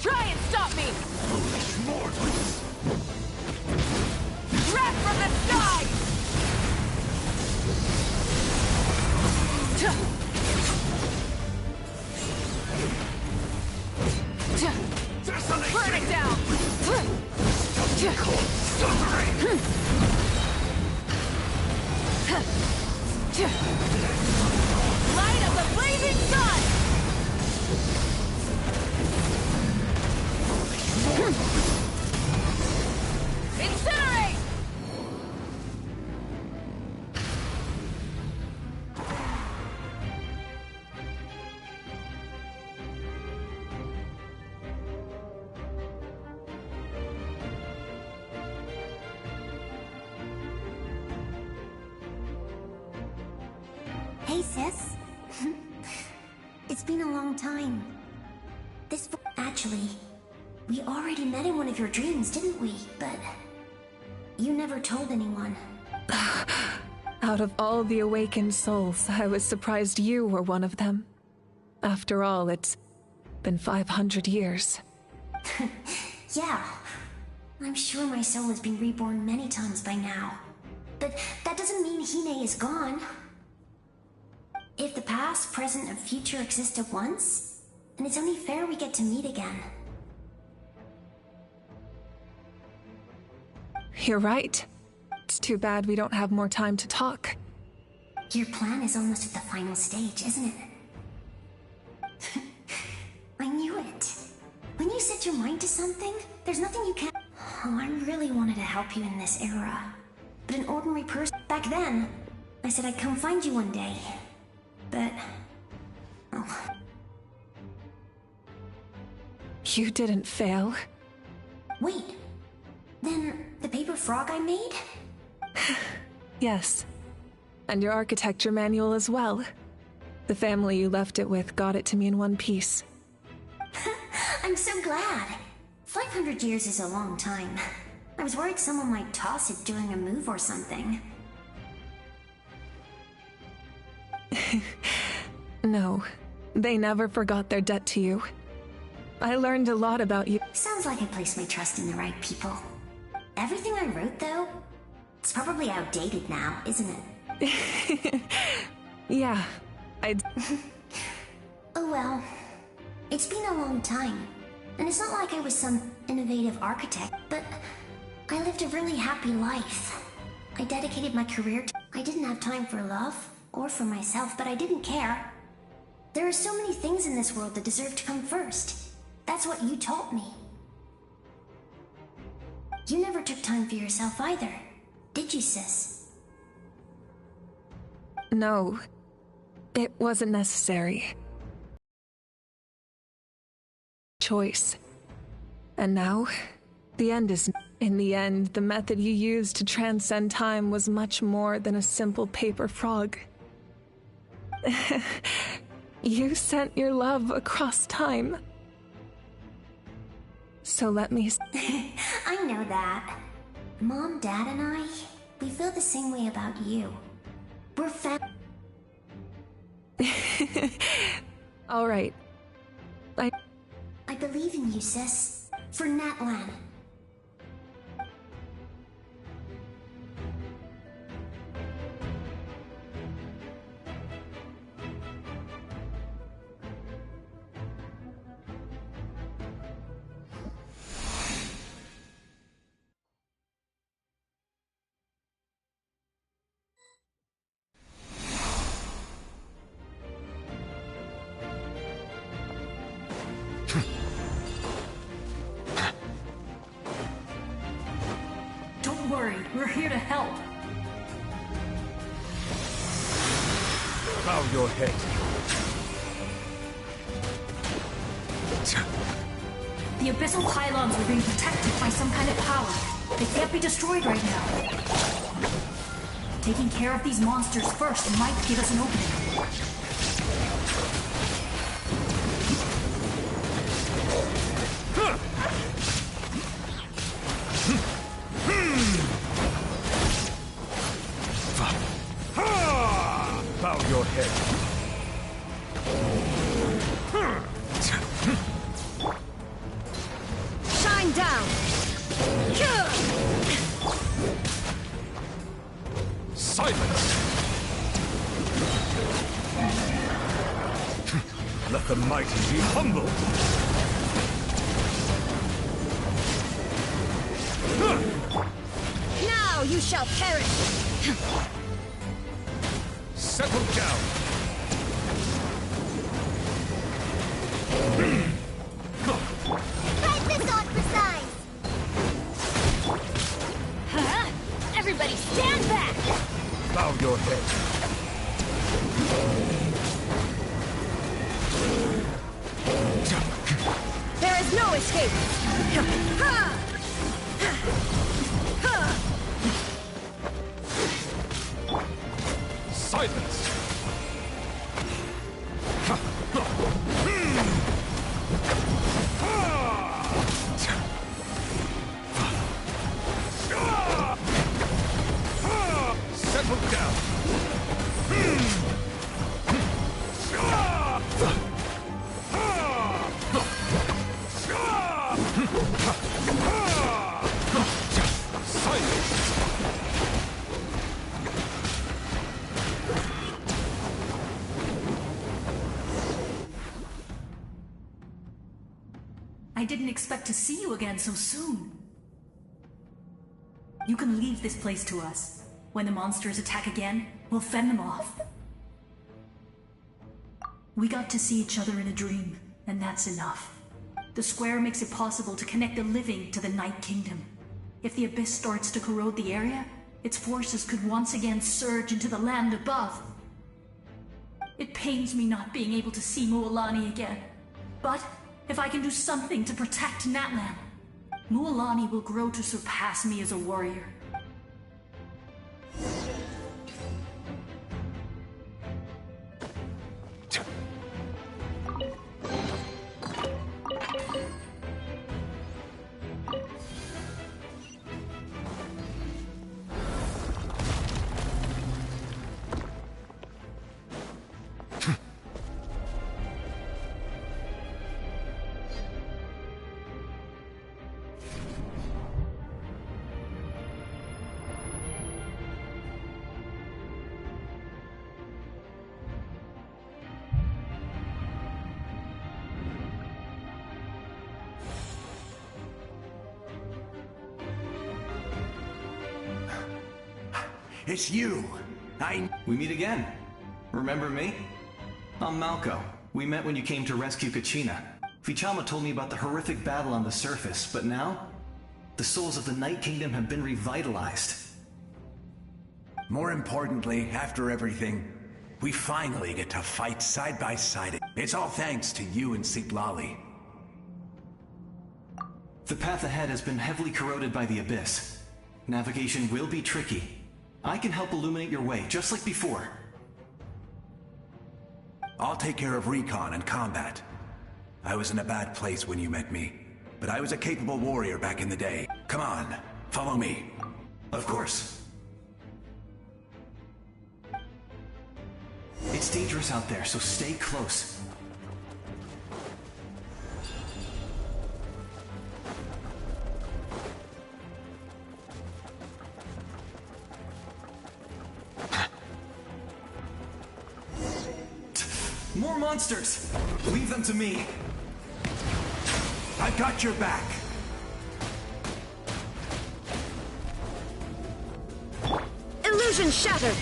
Try and stop me! Foolish mortals! Wrath from the sky! Burn it down! Light of the blazing sun! Incinerate! Hey, sis. It's been a long time. Actually, we already met in one of your dreams, didn't we? But you never told anyone. Out of all the awakened souls, I was surprised you were one of them. After all, it's been 500 years. Yeah. I'm sure my soul has been reborn many times by now. But that doesn't mean Hine is gone. If the past, present, and future exist at once, then it's only fair we get to meet again. You're right. It's too bad we don't have more time to talk. Your plan is almost at the final stage, isn't it? I knew it. When you set your mind to something, there's nothing you can't... Oh, I really wanted to help you in this era. But an ordinary person... Back then, I said I'd come find you one day. But... oh. You didn't fail. Wait. Then, the paper frog I made? Yes. And your architecture manual as well. The family you left it with got it to me in one piece. I'm so glad. 500 years is a long time. I was worried someone might toss it during a move or something. No, they never forgot their debt to you. I learned a lot about you. Sounds like I placed my trust in the right people. Everything I wrote, though, it's probably outdated now, isn't it? Yeah, Oh well. It's been a long time. And it's not like I was some innovative architect, but I lived a really happy life. I dedicated my career to... I didn't have time for love, or for myself, but I didn't care. There are so many things in this world that deserve to come first. That's what you taught me. You never took time for yourself either, did you, sis? No, it wasn't necessary. Choice. And now, the end is... In the end, the method you used to transcend time was much more than a simple paper frog. You sent your love across time. So let me... I know that. Mom, Dad, and I, we feel the same way about you. We're All right. I believe in you, sis. For Natlan. Don't worry, we're here to help. Bow your head. The abyssal pylons are being protected by some kind of power. They can't be destroyed right now. Taking care of these monsters first might give us an opening. Bow your head. Shine down! Silence! Let the mighty be humbled! Now you shall perish! Settle down! Fight this on for size! Everybody stand back! Bow your head. There is no escape! Silence! Settle down! Silence! I didn't expect to see you again so soon. You can leave this place to us. When the monsters attack again, we'll fend them off. We got to see each other in a dream, and that's enough. The square makes it possible to connect the living to the Night Kingdom. If the abyss starts to corrode the area, its forces could once again surge into the land above. It pains me not being able to see Mualani again. But if I can do something to protect Natlan, Mualani will grow to surpass me as a warrior. It's you! We meet again. Remember me? I'm Malco. We met when you came to rescue Kachina. Vichama told me about the horrific battle on the surface, but now, the souls of the Night Kingdom have been revitalized. More importantly, after everything, we finally get to fight side by side. It's all thanks to you and Citlali. The path ahead has been heavily corroded by the abyss. Navigation will be tricky. I can help illuminate your way, just like before. I'll take care of recon and combat. I was in a bad place when you met me, but I was a capable warrior back in the day. Come on, follow me. Of course. It's dangerous out there, so stay close. More monsters! Leave them to me. I've got your back. Illusion shattered!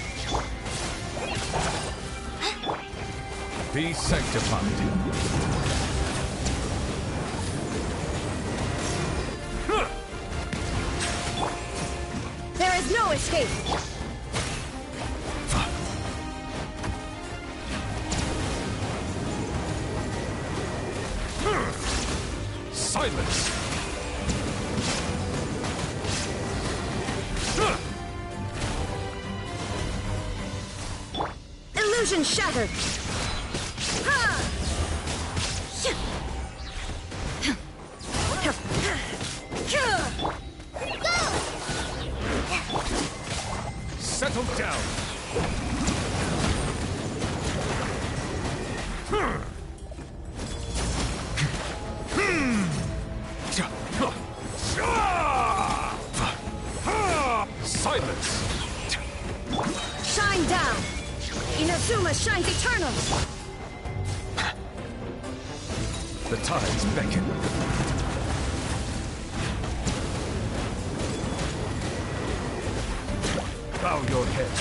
Be sanctified. There is no escape! Silence! Illusion shattered! Settle down! Inazuma shines eternal! The tides beckon. Bow your head.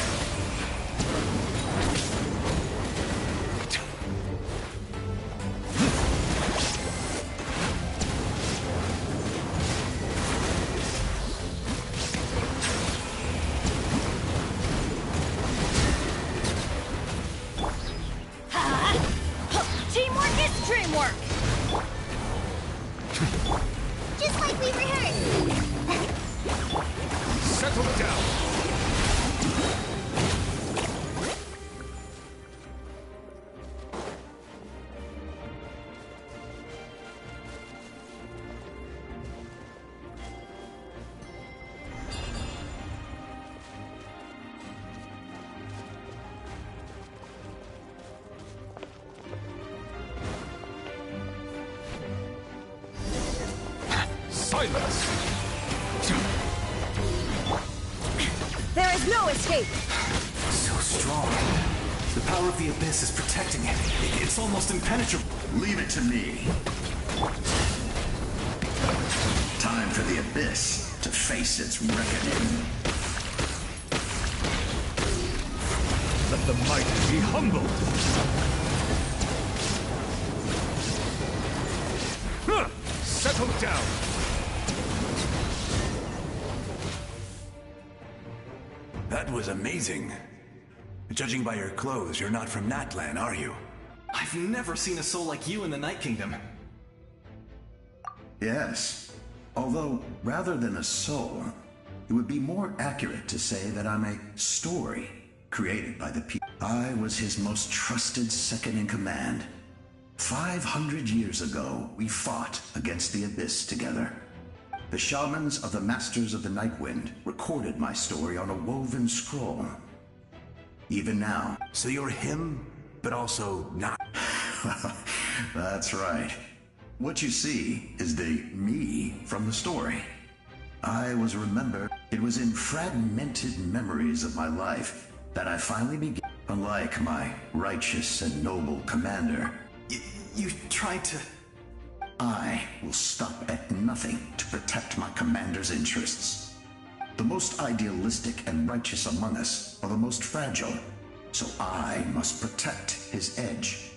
Teamwork is dreamwork! Just like we rehearsed! Settle down. Silence! There is no escape! So strong. The power of the Abyss is protecting it. It's almost impenetrable. Leave it to me. Time for the Abyss to face its reckoning. Let the mighty be humbled! Huh! Settle down! That was amazing. Judging by your clothes, you're not from Natlan, are you? I've never seen a soul like you in the Night Kingdom. Yes. Although, rather than a soul, it would be more accurate to say that I'm a story created by the people. I was his most trusted second-in-command. 500 years ago, we fought against the Abyss together. The shamans of the Masters of the Nightwind recorded my story on a woven scroll. Even now. So you're him, but also not. That's right. What you see is the me from the story. I was remembered. It was in fragmented memories of my life that I finally began. Unlike my righteous and noble commander, You tried to... I will stop at nothing to protect my commander's interests. The most idealistic and righteous among us are the most fragile, so I must protect his edge.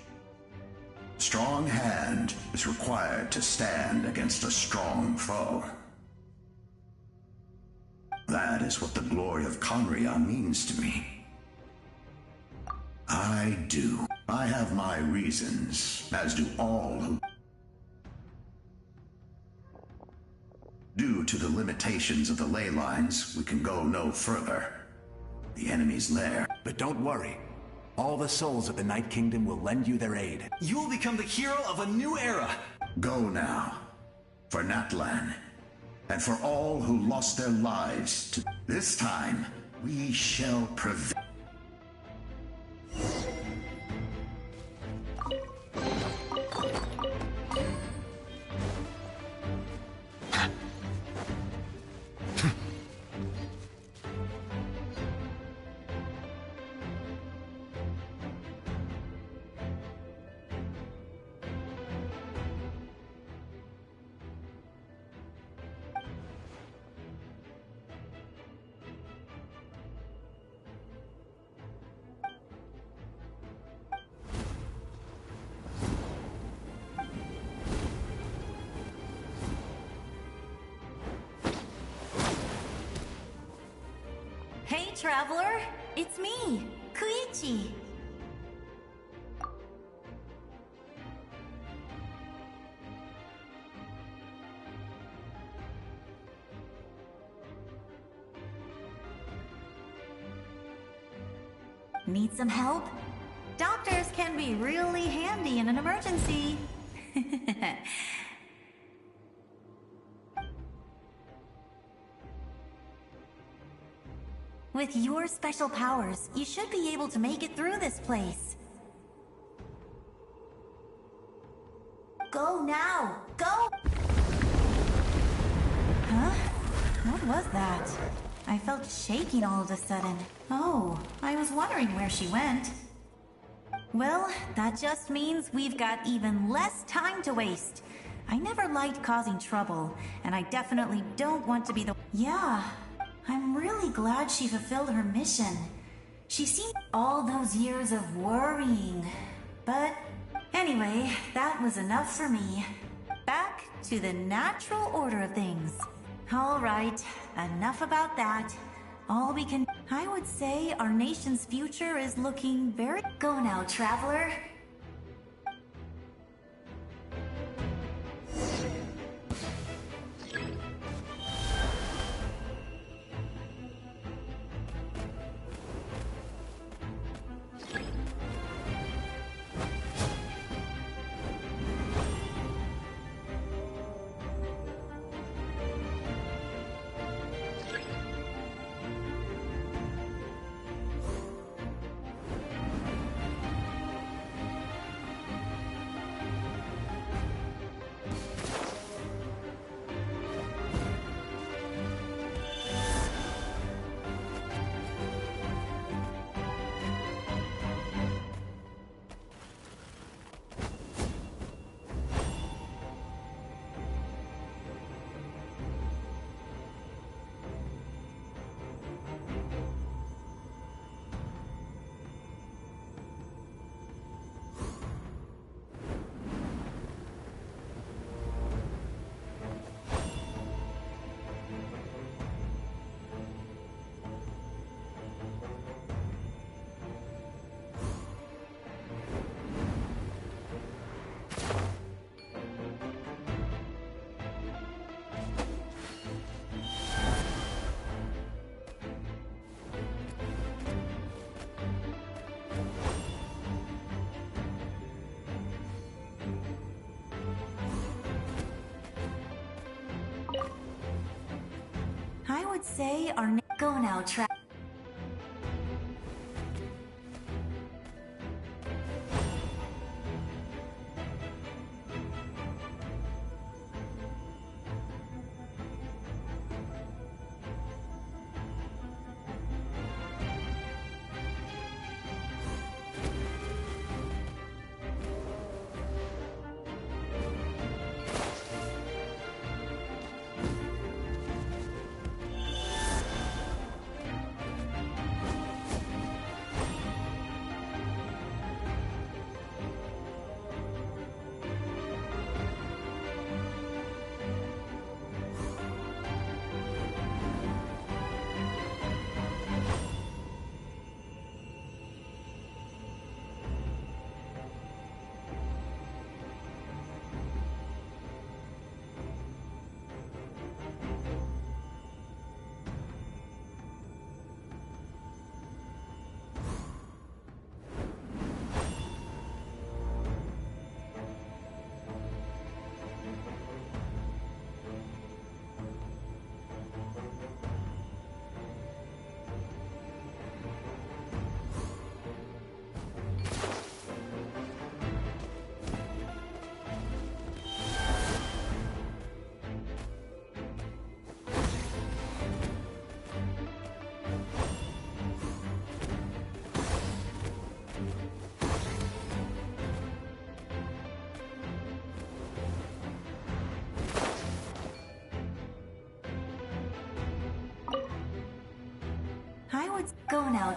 Strong hand is required to stand against a strong foe. That is what the glory of Conria means to me. I do. I have my reasons, as do all who... Due to the limitations of the ley lines, we can go no further. The enemy's lair. But don't worry. All the souls of the Night Kingdom will lend you their aid. You will become the hero of a new era! Go now. For Natlan. And for all who lost their lives to... This time, we shall prevail. Hey, traveler! It's me, Koichi! Need some help? Doctors can be really handy in an emergency. With your special powers, you should be able to make it through this place. Go now! Go! Huh? What was that? I felt shaking all of a sudden. Oh, I was wondering where she went. Well, that just means we've got even less time to waste. I never liked causing trouble, and I definitely don't want to be the... Yeah, I'm really glad she fulfilled her mission. She seemed all those years of worrying. But anyway, that was enough for me. Back to the natural order of things. All right, enough about that. All we can... I would say our nation's future is looking very... Go now, traveler. I would say our... Go now, I would go now.